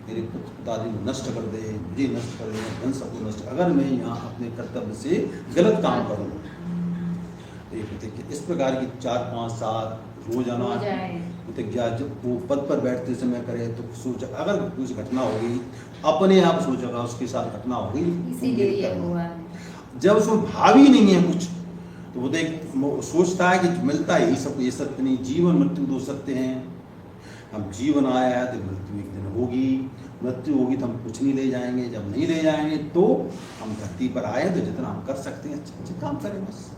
मेरे पिताजी को नष्ट कर दे, मुझे नष्ट कर दे, धन सबको नष्ट। अगर मैं यहाँ अपने कर्तव्य से गलत काम करूँ तो ये प्रतिज्ञा इस प्रकार की 4, 5, 7 रोजाना प्रतिज्ञा जब वो पद पर बैठते समय करे तो सोच, अगर कुछ घटना होगी अपने आप सोचेगा उसके साथ घटना होगी, इसीलिए ये हुआ है। जब उसमें भावी नहीं है कुछ तो वो सोचता है कि मिलता है, ये सब ये सत्य नहीं, जीवन मृत्यु दो सत्य हैं। हम जीवन आया है तो मृत्यु एक दिन होगी, मृत्यु होगी तो हम कुछ नहीं ले जाएंगे, जब नहीं ले जाएंगे तो हम धरती पर आए तो जितना हम कर सकते हैं अच्छे अच्छे काम करें बस।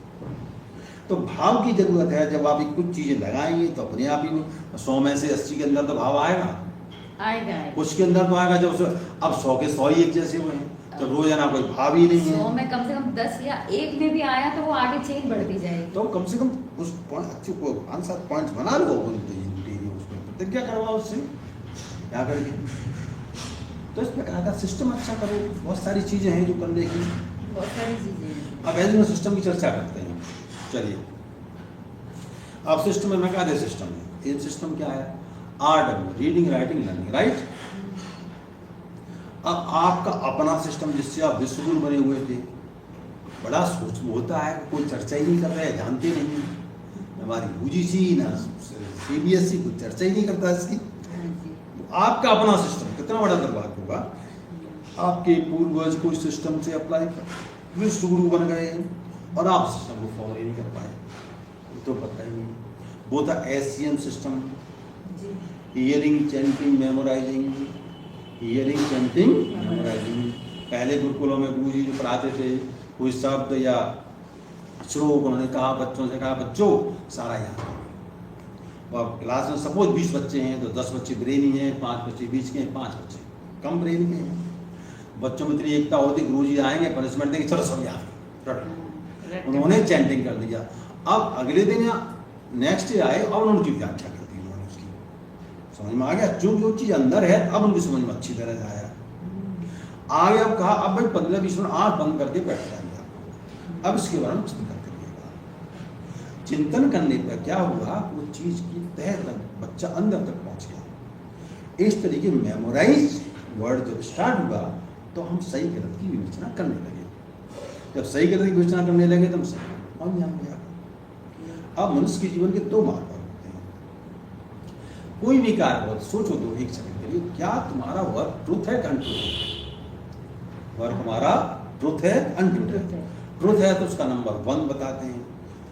तो भाव की जरूरत है। जब आप कुछ चीजें लगाएंगे तो अपने आप ही 100 में से 80 के अंदर तो भाव आएगा, कुछ के अंदर तो आएगा। जब अब 100 के 100 ही एक जैसे हुए हैं, तो रोजाना कोई भाव ही नहीं है। 100 में कम से कम 10 या 1 में भी आया तो वो आगे चेन बढ़ती जाएगी। तो कम से कम उस पॉइंट अच्छे को 5-7 पॉइंट्स बना लो, उसमें प्रतिज्ञा करवाओ उससे क्या करके। तो इस प्रकार का सिस्टम अच्छा करो। बहुत सारी चीजें हैं जो करने की, बहुत सारी चीजें हैं। अब एजुकेशन सिस्टम की चर्चा करते हैं। चलिए, अब सिस्टम में क्या सिस्टम है, ये सिस्टम क्या है, RW, reading writing learning, right. अब आपका अपना सिस्टम जिससे आप विश्वगुरु बने हुए थे, बड़ा सोच होता है, कोई चर्चा ही नहीं कर रहा है, जानते नहीं। हमारी UGC ना CBSE कुछ चर्चा ही नहीं करता इसकी। आपका अपना सिस्टम कितना बड़ा दरबार होगा, आपके पूर्वज कोई सिस्टम से अप्लाई कर विश्वगुरु बन गए और आप सिस्टम को फॉलो ही नहीं कर पाए, तो पता ही नहीं। वो था SCM system, hearing chanting memorising, hearing chanting memorising. पहले गुरुकुलों में गुरु जी जो पढ़ाते थे, कोई शब्द या श्लोक उन्होंने कहा, बच्चों से कहा बच्चों सारा याद। और क्लास में सपोज 20 बच्चे हैं तो 10 बच्चे ब्रेनी हैं, 5 बच्चे बीच के हैं, 5 बच्चे कम ब्रेन के हैं। बच्चों में इतनी एकता होती, गुरु जी आएंगे पनिशमेंट देंगे, चलो सब याद। उन्होंने चैंटिंग कर दिया। अब अगले दिन या नेक्स्ट डे आए और उनकी व्याख्या कर दी उन्होंने, उसकी समझ में आ गया। जो चीज अंदर है अब उनकी समझ में अच्छी तरह से आया। आगे अब कहा अब भाई 15-20 मिनट आँख बंद करके बैठ जाएंगे, अब इसके बारे में चिंतन करिएगा। चिंतन करने पर क्या हुआ, वो चीज की तह तक बच्चा अंदर तक पहुंच गया। इस तरीके मेमोराइज वर्ड जब स्टार्ट हुआ तो हम सही गलत की विवेचना करने लगे। जब सही गलत की विवेचना करने लगे तो हम सही पहुंच जाएंगे। अब मनुष्य के जीवन के 2 मार्ग होते हैं। कोई भी कार्य हो, सोचो दो एक सेकंड के लिए, क्या तुम्हारा वर्क ट्रुथ है, अनट्रुथ है? वर्क हमारा ट्रुथ है, अनट्रुथ है? ट्रुथ है तो उसका नंबर 1 बताते हैं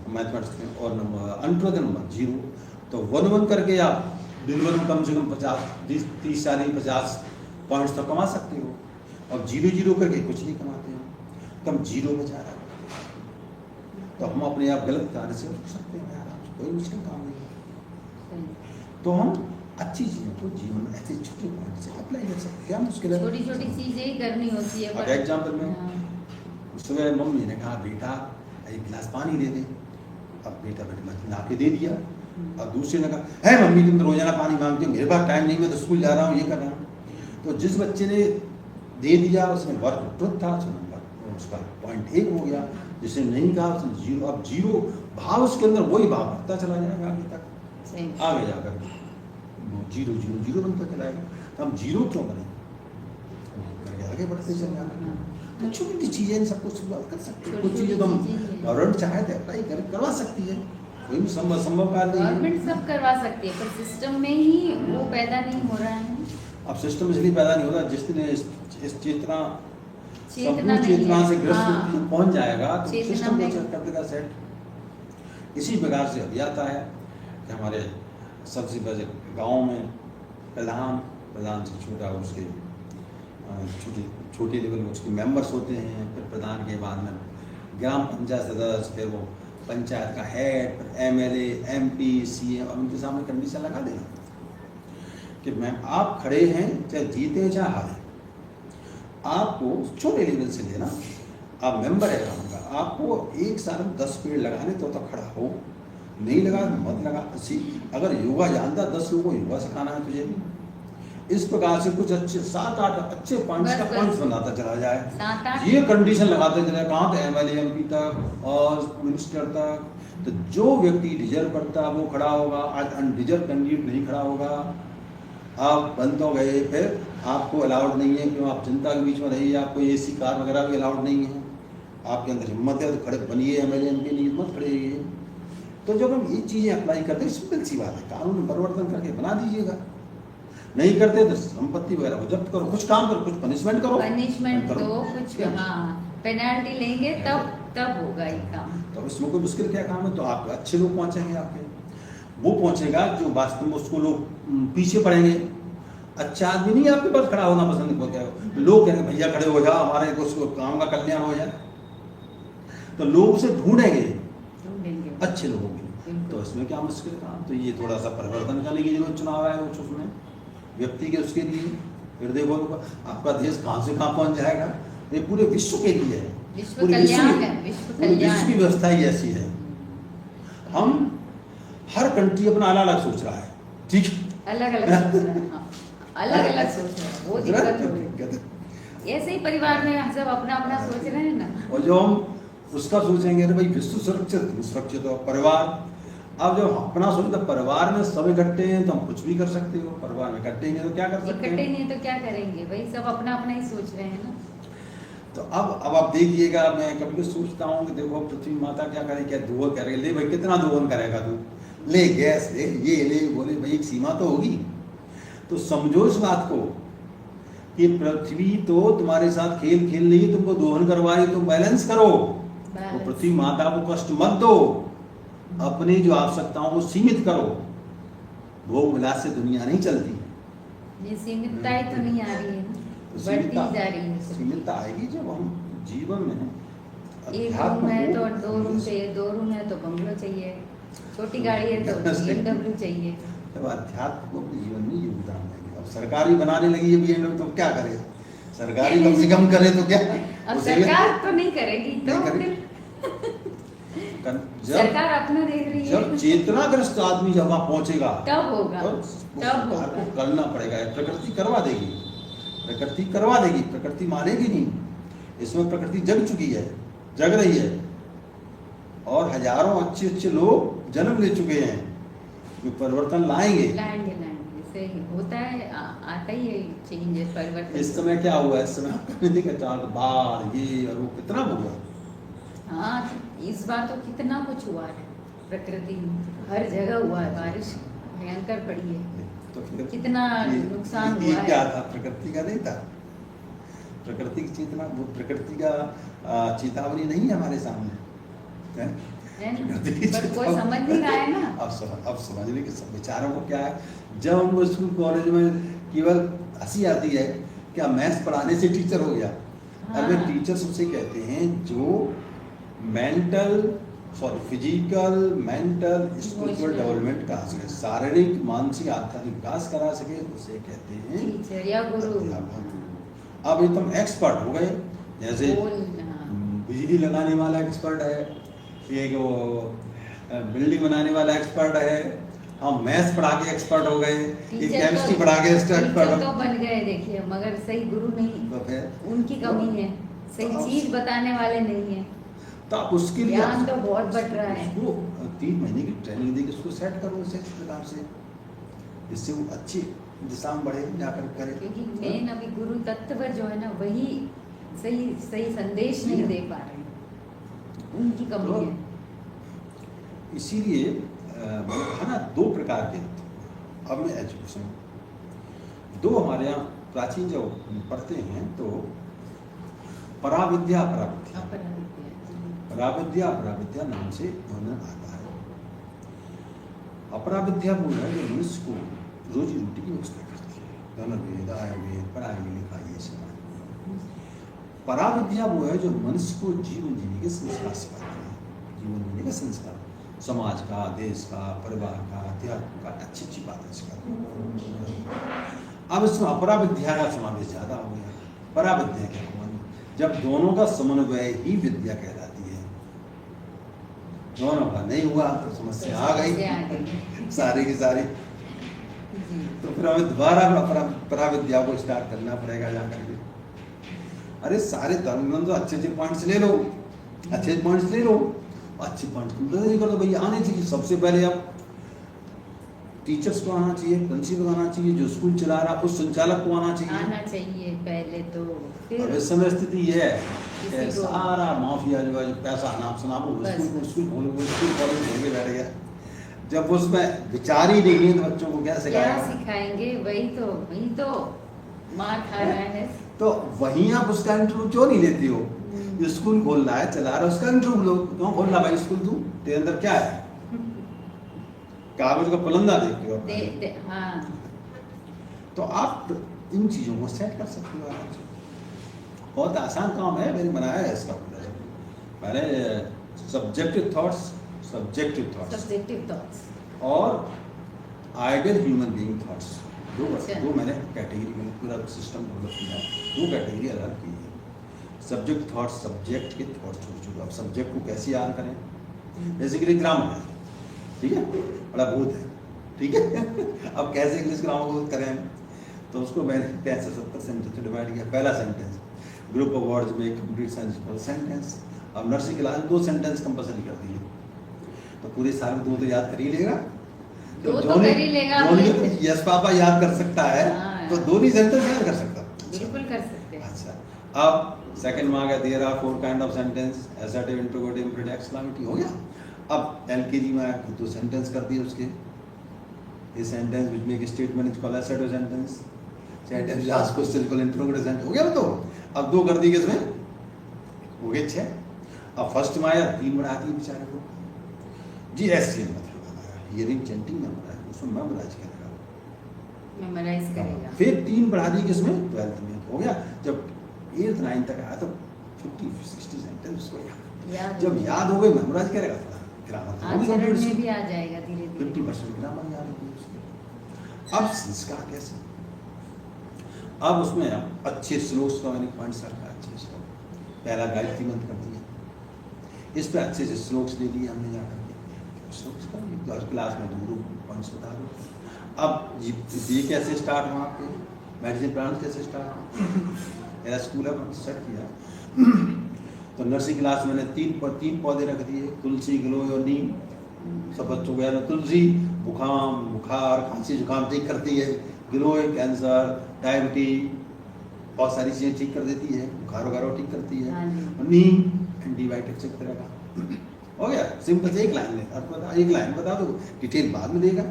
मैथमेटिक्स में, और नंबर अनट्रुथ है नंबर 0। तो 1-1 करके आप दिन भर में कम से कम 50 पॉइंट्स तो कमा सकते हो, और 0-0 करके कुछ नहीं कमाते हो, तो हम 0 बचा रहे हैं। तो हम अपने आप गलत कार्य से रुक सकते हैं आराम से, कोई मुश्किल काम नहीं। तो हम अच्छी चीज़ों को जीवन में ऐसे छोटे पॉइंट से अप्लाई कर सकते हैं। क्या मुश्किल है, छोटी छोटी चीजें ही करनी होती है। अब एग्जाम्पल में सुबह मम्मी ने कहा बेटा एक गिलास पानी दे दे, अब बेटा ला के दे दिया। अब दूसरे ने कहा है मम्मी तुम तो रोजाना पानी मांगती हो, मेरे पास टाइम नहीं, मैं तो स्कूल जा रहा हूँ, ये कर रहा हूँ। तो जिस बच्चे ने दे दिया उसमें वर्क ट्रुथ था, उसका पॉइंट 1 हो गया। जिसने नहीं कहा उसने 0। अब 0 भाव उसके अंदर वही भाव बढ़ता चला जाएगा आगे तक, आगे जाकर 0-0-0 बनता चलाएगा। तो हम 0 क्यों बने, आगे बढ़ते चले जाएंगे। तो छोटी चीजें इन सबको शुरुआत कर सकते हैं। कुछ चीजें तो हम गवर्नमेंट चाहे तो अप्लाई करवा सकती है, कोई संभव कार्य नहीं है। गवर्नमेंट सब करवा सकती है, पर सिस्टम में ही वो पैदा नहीं हो रहा है। अब सिस्टम इसलिए पैदा नहीं हो रहा, जिसने इस चेतना से ग्रस्त पहुंच जाएगा तो सिस्टम को चेक कर देगा सेट। इसी प्रकार से अब आता है कि हमारे सबसे पहले गाँव में प्रधान से छोटा उसके छोटे लेवल में उसके मेंबर्स होते हैं, फिर प्रधान के बाद में ग्राम पंचायत सदस्य, फिर वो पंचायत का हेड, फिर MLA, MP, CM। और उनके सामने कंडीशन लगा देना कि मैम आप खड़े हैं, चाहे जीते चाहे हारे, आपको छोटे लेवल से लेना, आप मेंबर है गाँव का, आपको 1 साल में 10 पेड़ लगाने तो खड़ा हो, नहीं लगा मत लगा। अगर योगा जानता 10 लोगों को योगा सिखाना है तुझे भी। इस प्रकार से कुछ अच्छे 7-8 अच्छे पॉइंट्स का पॉइंट्स बनाता चला जाए, ये कंडीशन लगाते चले, कहाँ तक MLA MP तक और मिनिस्टर तक। तो जो व्यक्ति डिजर्व करता है वो खड़ा होगा, आज अनडिजर्व कैंडिडेट नहीं खड़ा होगा। आप बंद हो गए, फिर आपको अलाउड नहीं है, क्यों आप जनता के बीच में रहिए, आपको AC कार वगैरह भी अलाउड नहीं है। आपके अंदर हिम्मत है तो खड़े बनिए, MLA MP नहीं हिम्मत खड़े रहिए। तो जब हम ये चीजें अप्लाई करते हैं, सिंपल सी बात है, कानून में परिवर्तन करके बना दीजिएगा। नहीं करते तो संपत्ति वगैरह को जब्त करो, कुछ काम करो, कुछ पनिशमेंट करो, पनिशमेंट दो, कुछ हाँ पेनल्टी लेंगे तब होगा ये काम। तो इसमें कोई मुश्किल क्या काम है? तो आप अच्छे लोग पहुंचेंगे, आपके वो पहुंचेगा जो वास्तव में उसको लोग पीछे पड़ेंगे। अच्छा आदमी नहीं आपके पास खड़ा होना पसंद करेगा, लोग कहेंगे भैया खड़े हो जाओ, हमारे उसको काम का कल्याण हो जाए, तो लोग उसे ढूंढेंगे अच्छे लोगों के। तो इसमें क्या मुश्किल काम? तो ये थोड़ा सा परिवर्तन करने की जरूरत चुनाव आयोग उसमें व्यक्ति के उसके लिए। फिर देखो आपका देश कहाँ से कहाँ पहुंच जाएगा, ये पूरे विश्व के लिए है, विश्व पूरे कल्याण है, पूरे विश्व की व्यवस्था ही ऐसी है। हम हर कंट्री अपना अलग अलग सोच रहा है, ठीक है, अलग अलग सोच रहा है, हाँ, अलग अलग सोच रहा है, वो दिक्कत हो रही है। ऐसे ही परिवार में सब अपना अपना सोच रहे हैं ना। और जो हम उसका सोचेंगे अरे भाई विश्व सुरक्षित हो, परिवार। अब जब अपना सोचते परिवार में सब इकट्ठे हैं तो हम कुछ भी कर सकते हो, परिवार में इकट्ठे हैं तो क्या कर सकते हैं? इकट्ठे नहीं तो क्या करेंगे भाई, सब अपना अपना ही सोच रहे हैं ना। तो अब आप देखिएगा, मैं कभी सोचता हूँ कि देखो पृथ्वी माता क्या करे, क्या दोहन करेगी, ले भाई कितना दोहन करेगा तू, ले गैस ले, ये ले, बोले भाई एक सीमा तो होगी। तो समझो इस बात को कि पृथ्वी तो तुम्हारे साथ खेल खेल रही है, तुमको दोहन करवा रही, तुम बैलेंस करो। तो पृथ्वी माता को कष्ट मत दो, अपनी जो आवश्यकताओं को सीमित करो। भोग विलास से दुनिया नहीं चलती, ये सीमितता ही तो नहीं आ रही है, बढ़ती जा रही है। सीमितता आएगी जब हम जीवन में एक रूम है तो 2 रूम चाहिए, 2 रूम है तो बंगलो चाहिए, छोटी गाड़ी है तो BMW चाहिए। तब अध्यात्म को अपने जीवन में योगदान देंगे। अब सरकारी बनाने लगी है BMW, तो क्या करे? सरकारी कम से कम करे तो क्या? अब सरकार तो नहीं करेगी, तो सरकार अपना देख रही है। जब चेतनाग्रस्त आदमी जब वहां पहुंचेगा तब होगा, तब आपको करना पड़ेगा। प्रकृति करवा देगी, प्रकृति करवा देगी, प्रकृति मानेगी नहीं। इसमें प्रकृति जग चुकी है, जग रही है, और हजारों अच्छे अच्छे लोग जन्म ले चुके हैं जो परिवर्तन लाएंगे। लाएंगे सही होता है, आता ही है चेंज, परिवर्तन। इस समय क्या हुआ है? इस समय आपने देखा चार बाढ़ ये और वो कितना हुआ। हाँ, इस बार तो कितना कुछ हुआ है, प्रकृति हर जगह हुआ है, बारिश भयंकर पड़ी है, तो फिर कितना नुकसान हुआ है। क्या था? प्रकृति का नहीं था, प्रकृति की चेतना, वो प्रकृति का चेतावनी नहीं है हमारे सामने, पर कोई समझ नहीं रहा है ना। अब समझने के विचारों को क्या है, जब हम स्कूल कॉलेज में केवल हंसी आती है, क्या मैथ्स पढ़ाने से टीचर हो गया? अरे टीचर्स उसे कहते हैं जो फिजिकल मेंटल स्पिरिचुअल डेवलपमेंट करा सके, शारीरिक मानसिक आध्यात्मिक विकास करा सके, उसे कहते हैं टीचर या गुरु। अब एकदम एक्सपर्ट हो गए, जैसे बिजली लगाने वाला एक्सपर्ट है, एक वो बिल्डिंग बनाने वाला एक्सपर्ट है, हम मैथ्स पढ़ा के एक्सपर्ट हो गए, एक केमिस्ट्री पढ़ा के एक्सपर्ट तो बन गए। देखिए मगर सही गुरु नहीं, उनकी कमी है, सही चीज बताने वाले नहीं है। तो आप उसके लिए ज्ञान तो बहुत बढ़ रहा है। उसको 3 महीने की ट्रेनिंग देके उसको सेट करो उसे इस प्रकार से, जिससे वो अच्छी दिशा में बढ़े, जाकर करे। क्योंकि मेन अभी गुरु तत्व जो है ना, वही सही संदेश नहीं दे पा रहे, उनकी कमी है। इसीलिए है ना, 2 प्रकार के अब में एजुकेशन 2 हमारे यहाँ प्राचीन जब पढ़ते हैं तो पराविद्या अपराविद्या नाम से वर्णन आता है। अपराविद्या वो है जो मनुष्य को रोजी रोटी की व्यवस्था करती है, धनुर्वेद, आयुर्वेद, पढ़ाई लिखाई, ये सब। पराविद्या वो है जो मनुष्य को जीवन जीने के संस्कार सिखाती है, जीवन जीने के संस्कार, समाज का, देश का, परिवार का, अध्यात्म का, अच्छी अच्छी बातें सिखाती है। अब इसमें अपराविद्या का समावेश ज्यादा हो गया। पराविद्या क्या हुआ? जब दोनों का समन्वय ही विद्या कहलाती है, दोनों का नहीं हुआ तो समस्या आ गई सारी की सारी। तो फिर हमें दोबारा पराविद्या को स्टार्ट करना पड़ेगा जाकर के। अरे सारे धर्म ग्रंथों अच्छे अच्छे पॉइंट्स ले लो, अच्छे पॉइंट्स ले लो, अच्छे पॉइंट्स नहीं करो भैया, आने चाहिए। सबसे पहले आप टीचर्स को आना चाहिए, प्रिंसिपल को आना चाहिए, जो स्कूल चला रहा उस संचालक को आना चाहिए पहले तो। फिर अब इस समय स्थिति यह है किसी को सारा माफिया जो है जो पैसा नाम सुना वो बस। स्कूल कॉलेज खोल के बैठ गया। जब उसमें विचार ही नहीं है तो बच्चों को क्या क्या सिखाएगा? सिखाएंगे? वही तो मार खा रहा है। तो वहीं आप उसका इंटरव्यू क्यों नहीं लेते हो? जो स्कूल खोल रहा है, चला रहा है, उसका इंटरव्यू लो। क्यों खोल रहा भाई स्कूल? तू तेरे अंदर क्या है? कागज का पलंदा देखते हो? हाँ, तो आप इन चीजों को सेट कर सकते हो आराम से। बहुत आसान काम है, मैंने बनाया है इसका पूरा। पहले सब्जेक्टिव थॉट्स सब्जेक्टिव थॉट्स और आइडियल ह्यूमन बीइंग थॉट्स, अच्छा। दो मैंने कैटेगरी में पूरा सिस्टम डेवलप किया है। दो कैटेगरी अलग की है। सब्जेक्ट थॉट्स, सब्जेक्ट के थॉट्स छोड़ चुके। अब सब्जेक्ट को कैसे याद करें? बेसिकली ग्रामर है, ठीक है, बड़ा भूत है, ठीक है। अब कैसे इंग्लिश ग्रामर को करें? तो उसको मैंने 65-70 सेंटेंस में डिवाइड किया। पहला सेंटेंस, ग्रुप ऑफ वर्ड्स में कंप्लीट सेंटेंस। अब नर्सरी क्लास में 2 सेंटेंस कंपल्सरी कर दिए, तो पूरे साल में 2 तो याद कर ही लेगा। दो तो कर ही लेगा। यस पापा याद कर सकता है, हाँ, तो 2 ही सेंटेंस याद कर सकता। बिल्कुल कर सकते हैं। अच्छा, अब सेकंड में आ गया there are 4 kind of sentence, assertive, interrogative, infinitive, exclamatory, हो गया। अब एलकेजी में आया तो 2 सेंटेंस कर दिए उसके। ये sentence which make statement is called assertive sentence, sentence ask question equal interrogative sentence, हो गया ना। तो अब 2 कर दिए किसमें? हो गए 6। अब फर्स्ट में आया 3 बढ़ा दिए बेचारे को जी। ऐसे मतलब हियरिंग चैंटिंग मेमोराइज, उसमें मेमोराइज करेगा, मेमोराइज करेगा। फिर 3 बढ़ा दिए किसमें? 12th में, हो गया। जब 8th 9th तक आया तो 50-60 सेंटेंस उसको याद। जब याद हो गए मेमोराइज करेगा, ग्रामर आचरण में भी आ जाएगा धीरे धीरे। 50% ग्रामर याद होगी उसको। अब संस्कार कैसे? अब उसमें अच्छे श्लोक का मैंने पॉइंट्स रखा, अच्छे श्लोक। पहला गायत्री मंत्र कर दिया, इस पे अच्छे से श्लोक्स ले लिए हमने जाकर के। श्लोक्स का क्लास में 2 पॉइंट्स बता दो। अब ये कैसे स्टार्ट हुआ आपके मेडिसिन प्लान कैसे स्टार्ट हुआ? मेरा स्कूल है सेट किया। तो नर्सरी क्लास मैंने 3 पौधे रख दिए, तुलसी, गिलोय और नीम। सब बच्चों को याद है। तुलसी बुखार, खांसी, जुकाम ठीक करती है। गिलोय कैंसर, डायबिटीज, बहुत सारी चीजें ठीक कर देती है, बुखार वगैरह ठीक करती है। और नीम एंटीबायोटिक चेक करेगा। हो गया, सिंपल से एक लाइन बता दो, डिटेल बाद में देगा।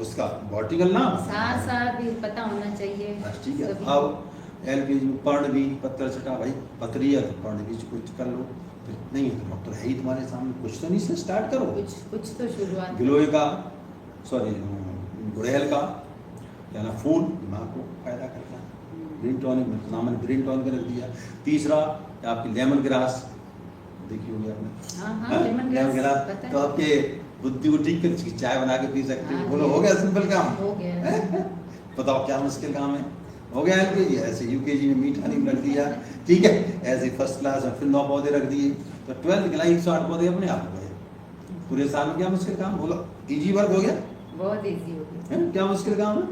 उसका बॉटिकल नाम सार भी पता होना चाहिए। ठीक है। अब एलकेजी में पर्ण बीज, पत्थर छटा, भाई पथरी है तो पर्ण बीज कुछ कर लो, फिर नहीं है तो डॉक्टर है ही तुम्हारे सामने, कुछ तो नहीं से स्टार्ट करो। कुछ तो शुरुआत। गिलोय का, सॉरी गुड़हल का क्या ना, फूल दिमाग को फायदा करता है। ग्रीन टॉनिक नाम मैंने ग्रीन टॉनिक रख दिया। तीसरा आपकी लेमन ग्रास, देखी होगी आपने। हाँ, लेमन ग्रास तो आपके बुद्धि को ठीक कर, चाय बना के पी सकते हो। बोलो हो गया सिंपल काम? हो गया। बताओ क्या मुश्किल काम है? हो गया एलकेजी। ऐसे यूकेजी में मीठा नहीं रख दिया, ठीक है। ऐसे फर्स्ट क्लास में फिर 9 पौधे रख दिए, तो 12th के लिए 108 पौधे अपने आप हो गए। पूरे साल में क्या मुश्किल काम? बोलो, इजी वर्क हो गया, बहुत इजी हो गया। क्या मुश्किल काम है?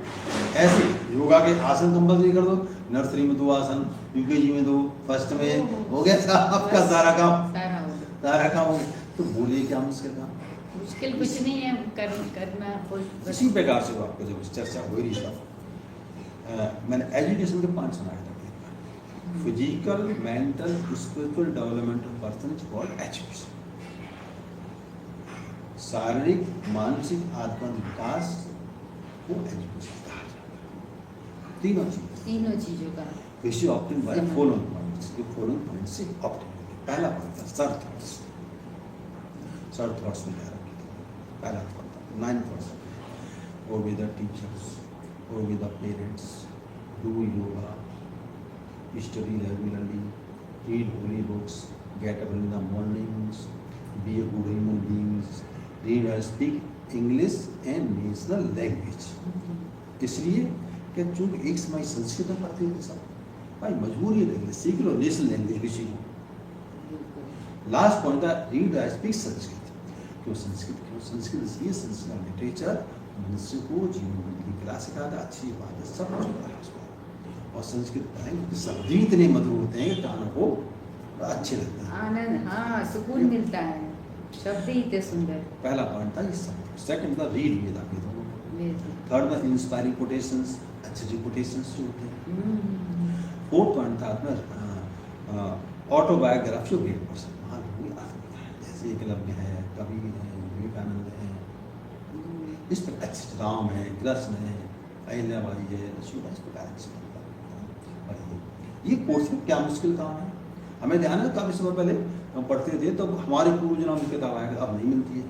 ऐसे योगा के आसन कंपल्सरी कर दो। नर्सरी में 2 आसन, यूकेजी में 2, फर्स्ट में हो गया आपका सारा काम। सारा काम हो गया। तो बोलिए क्या मुश्किल काम? मुश्किल कुछ नहीं है, करना। इसी प्रकार से आपको जब चर्चा हो रही है, मैंने एजुकेशन के 5 सुनाए थे। Physical, mental, spiritual development of person is called education. शारीरिक, मानसिक, आत्मिक विकास को एजुकेशन कहा जाता है। तीनों चीजों का विषय ऑप्टिम बाय फॉलोइंग पॉइंट्स, के फॉलोइंग पॉइंट से ऑप्टिम। पहला पॉइंट था सर थॉट्स में क्या रखा? पहला थॉट 9 थॉट्स, और with the teachers or with the parents, do yoga, study regularly, read holy books, get up in the mornings, be a good human beings, read and speak English and national language. इसलिए कि चूंकि एक समय संस्कृत में पढ़ते थे सब, भाई मजबूरी है, सीख लो नेशनल लैंग्वेज भी सीखो। लास्ट पॉइंट था रीड एंड स्पीक संस्कृत। क्यों संस्कृत इसलिए संस्कृत लिटरेचर मनुष्य को जीवन की कला सिखाता, अच्छी बात है, सब कुछ होता है उसमें। और संस्कृत पढ़ेंगे शब्द ही इतने मधुर होते हैं कि कानों को अच्छे लगते हैं, आनंद, हाँ, सुकून मिलता है, शब्द ही इतने सुंदर। पहला पॉइंट था ये सब। सेकंड था रीड वेद, आप ये दोनों। थर्ड था इंस्पायरिंग कोटेशंस, अच्छे जो कोटेशंस जो होते हैं। फोर्थ पॉइंट था अपना ऑटोबायोग्राफी ऑफ ग्रेट पर्सन, महान लोगों की आत्मकथा है, जैसे एकलव्य है, कबीर है, विवेकानंद है, इस प्रकार से राम है, कृष्ण है, अहिल्याबाई है, लक्ष्मीबाई, इस प्रकार से ये कोर्स में क्या मुश्किल काम है। हमें ध्यान है काफ़ी समय पहले हम पढ़ते थे तो हमारे पूर्वजों ने किताब आया, अब नहीं मिलती है।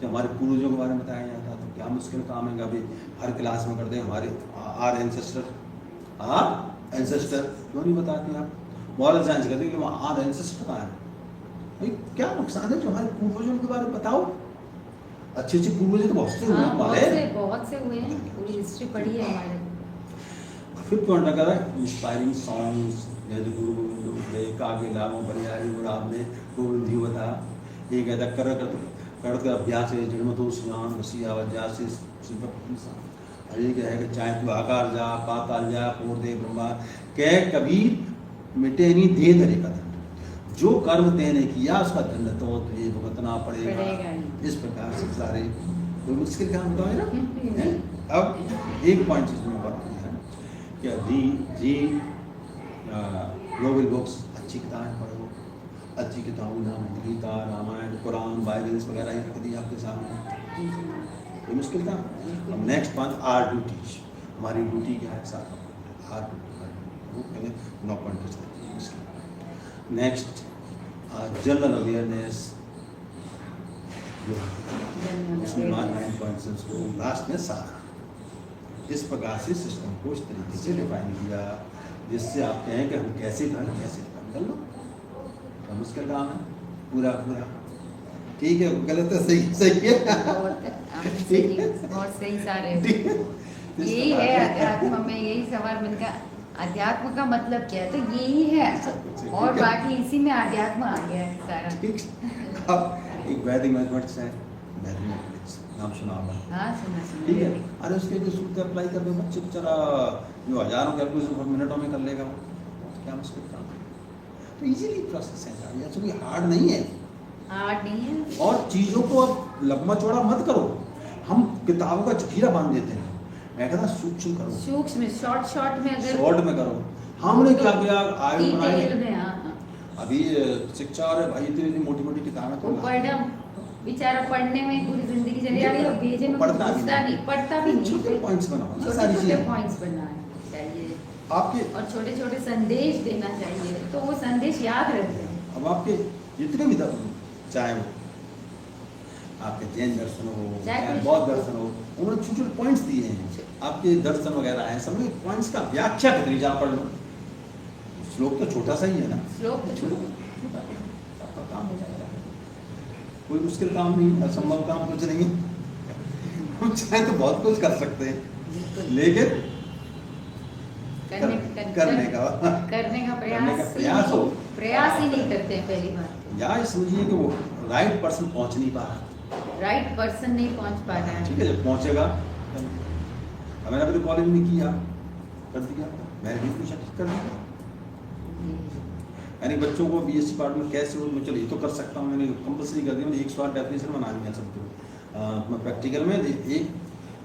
जब हमारे पूर्वजों के बारे में बताया जाता तो क्या मुश्किल काम है, अभी हर क्लास में करते हैं हमारे आर एंसेस्टर क्यों नहीं बताते आप, मॉरल साइंस कहते हैं कि वहाँ आर एंसेस्टर कहाँ है, भाई क्या नुकसान है जो हमारे पूर्वजों के बारे में बताओ। अच्छे अच्छे पूर्वज तो बहुत से हुए हमारे, बहुत से हुए हैं, पूरी हिस्ट्री पढ़ी है हमारे। फिर पॉइंट लगा रहा है इंस्पायरिंग सॉन्ग्स, जैसे गुरु गोविंद कागे लागों बलियारी और आपने गोविंद जी बता, ये कहता कर अभ्यास है जन्म तो सुजान वसिया वज्ञास ये क्या है कि चाहे तू आकार जा पाताल जा पोर दे ब्रह्मा कह कबीर मिटे नहीं दे धरे का दंड, जो कर्म तेने किया उसका दंड तो तुझे भुगतना पड़ेगा। इस प्रकार से सारे कोई मुश्किल काम बताओ ना। अब एक पॉइंट इसमें बात है कि जी नोबल बुक्स, अच्छी किताबें पढ़ो, अच्छी किताबों नाम गीता, रामायण, कुरान, बाइबल्स वगैरह ये रख दी आपके सामने, कोई मुश्किल था। अब नेक्स्ट पॉइंट आर ड्यूटीज, हमारी ड्यूटी क्या है साथ are duty, no point. Next general awareness, मुसलमान 9 पॉइंट्स को लास्ट में सारा इस प्रकार से सिस्टम को इस तरीके से डिफाइन किया जिससे आप कहें कि हम कैसे कर लो, तो मुश्किल काम है पूरा पूरा, ठीक है गलत है सही है बहुत सही सारे यही है अध्यात्म में, यही सवाल मन का अध्यात्म का मतलब क्या है, तो यही है और बाकी इसी में अध्यात्म आ गया है सारा। अब एक वैदिक मैथमेटिक्स है, मैथमेटिक्स नाम सुना होगा, हाँ सुना ठीक है, अरे उसके जो सूत्र अप्लाई कर दो बच्चे बेचारा जो हजारों कैलकुलेशन मिनटों में कर लेगा, क्या मुश्किल काम है, तो इजीली प्रोसेस है, ऐसा कोई हार्ड नहीं है, हार्ड नहीं है। और चीज़ों को अब लंबा चौड़ा मत करो, हम किताबों का जखीरा बांध देते हैं, मैं कहता सूक्ष्म करो, सूक्ष्म शॉर्ट में अगर शॉर्ट में करो। हमने क्या किया आयु बनाई, अभी शिक्षा और भाई इतनी मोटी मोटी किताबें तो बेचारा पढ़ने में पूरी जिंदगी चली जा रही है, भेजे में पढ़ता भी नहीं, छोटे पॉइंट्स बनाओ, छोटे पॉइंट्स बनाने चाहिए आपके, और छोटे छोटे संदेश देना चाहिए, तो वो संदेश याद रहते हैं। अब आपके जितने भी चाहे वो आपके जैन दर्शन हो, चाहे बौद्ध दर्शन हो, उन्होंने छोटे छोटे पॉइंट्स दिए हैं, आपके दर्शन वगैरह हैं, सब पॉइंट्स का व्याख्या कितनी जा पढ़ लो, श्लोक तो छोटा सा ही है ना, श्लोक तो छोटा, आपका काम हो जाएगा, कोई मुश्किल काम नहीं, असंभव काम कुछ नहीं, हम चाहे तो बहुत कुछ कर सकते हैं, लेकिन करने का प्रयास हो, प्रयास ही नहीं करते हैं पहली बात, या समझिए कि वो राइट पर्सन पहुंच नहीं पा रहा, राइट पर्सन नहीं पहुंच पा रहा है, ठीक है, जब पहुंचेगा मैंने अपने कॉलेज में किया कर दिया, मैंने भी कुछ कर दिया, यानी बच्चों को बीएससी पार्ट में कैसे हो, मैं चलो ये तो कर सकता हूँ, मैंने कंपलसरी कर दिया, मैंने 108 डेफिनेशन बना लिया सबको, प्रैक्टिकल में एक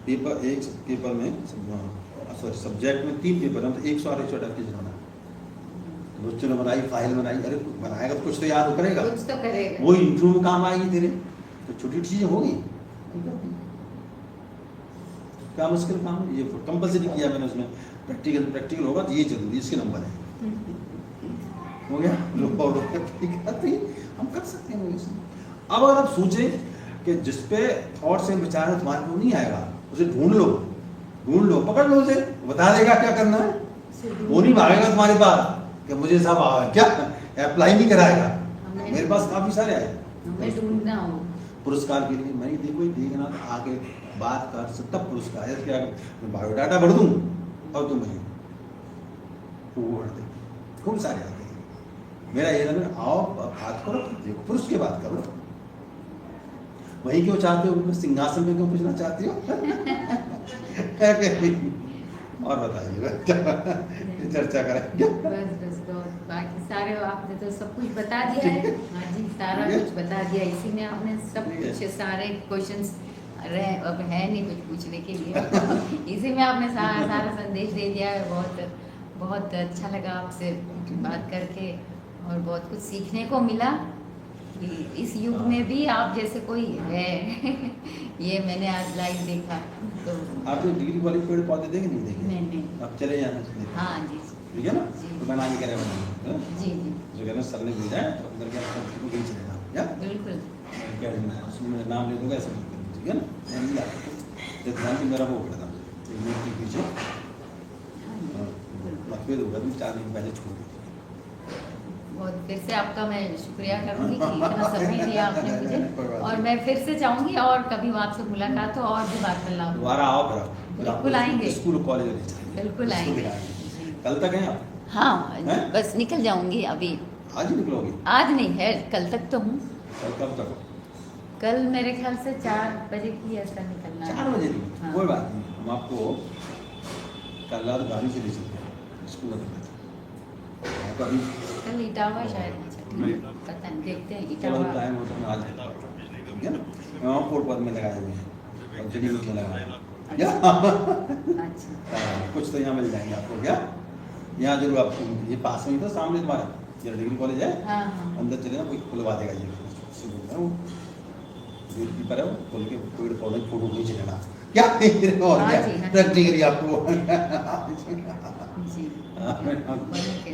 पेपर में सॉरी सब्जेक्ट में 3 पेपर हम तो 108 डेफिनेशन बना, बच्चों ने बनाई, फाइल बनाई, अरे बनाएगा तो कुछ तो याद करेगा, कुछ तो करेगा, वो इंटरव्यू में काम आएगी तेरे, तो छोटी चीजें होगी, क्या मुश्किल काम है, ये कंपलसरी किया मैंने उसमें, प्रैक्टिकल होगा तो ये जरूरी, इसके नंबर है, हो गया ठीक है, तो हम कर सकते हैं वैसे। अब अगर आप सोचें कि जिस पे थॉट से विचार है तुम्हारे को नहीं आएगा, उसे ढूंढ लो, पकड़ लो उसे, बता देगा क्या करना है, वो नहीं भागेगा तुम्हारे पास कि मुझे सब क्या अप्लाई नहीं कराएगा, मेरे पास काफी सारे आए, हमें ढूंढना हो पुरस्कार के लिए, मैंने देखना आके बात कर तब पुरस्कार, क्या बायोडाटा भर दूं और तुम मुझे वो भर दे, खूब सारे आते हैं, मेरा ये लगा आओ बात करो, देखो पुरुष की बात करो, वही क्यों चाहते हो, सिंहासन में क्यों पूछना चाहती हो और बताइएगा चर्चा करेंगे, बस बाकी सारे आपने तो सब कुछ बता दिया है, हाँ जी सारा कुछ बता दिया, इसी में आपने सब कुछ सारे क्वेश्चंस अब है नहीं कुछ पूछने के लिए इसी में आपने सारा संदेश दे दिया है, बहुत बहुत अच्छा लगा आपसे बात करके और बहुत कुछ सीखने को मिला कि इस युग में भी आप जैसे कोई है ये मैंने आज लाइव देखा तो आपने डिग्री वाले पेड़ पौधे देखे नहीं देखे? नहीं आप चले जाना चाहिए। हाँ जी ठीक है ना? जी। तो मैं आगे कह रहा हूँ जी जी जो कहना सर ने भेजा है तो अंदर क्या सबको नहीं चलेगा क्या बिल्कुल क्या उसमें मेरा नाम ले दूंगा ऐसा मत करो, ठीक है ना? मैं नहीं लाता तो ध्यान की मेरा वो पड़ता मीट के पीछे हाँ जी, बिल्कुल। मतभेद होगा तुम 4 दिन पहले छोड़ दो। बहुत फिर से आपका मैं शुक्रिया करूंगी कि इतना समय दिया आपने कोई मुझे बात और नहीं। मैं फिर से चाहूंगी और कभी आपसे मुलाकात हो और भी वार्तालाप हो। दोबारा आओ फिर बिल्कुल आएंगे। स्कूल कॉलेज नहीं चाहिए बिल्कुल आएंगे। कल तक हैं आप? हाँ हैं? बस निकल जाऊंगी अभी आज ही निकलोगे? आज नहीं है कल तक तो हूँ कल कब तक? कल मेरे ख्याल से 4 बजे की ऐसा निकलना 4 बजे नहीं हाँ। कोई बात नहीं हम आपको कल रात गाड़ी से ले चलते हैं स्कूल में आपको अभी कल इटावा शायद है छठी। पता नहीं देखते हैं चलो इटावा टाइम होता है आज ठीक है ना मैं वहाँ कोर्ट पर में लगाए हुए हैं और जड़ी बूटी लगाए हैं क्या अच्छा कुछ तो यहाँ मिल जाएंगे आपको क्या यहाँ जरूर आपको ये पास में ही तो सामने तुम्हारा ये डिग्री कॉलेज है हाँ हाँ अंदर चले ना कोई खुलवा देगा ये उससे बोल रहा हूँ गेट कीपर है वो खोल के पेड़ पौधे फोटो खींच लेना क्या और हाँ क्या जी, हाँ जी। रख देंगे आपको जी हाँ, मैं- बने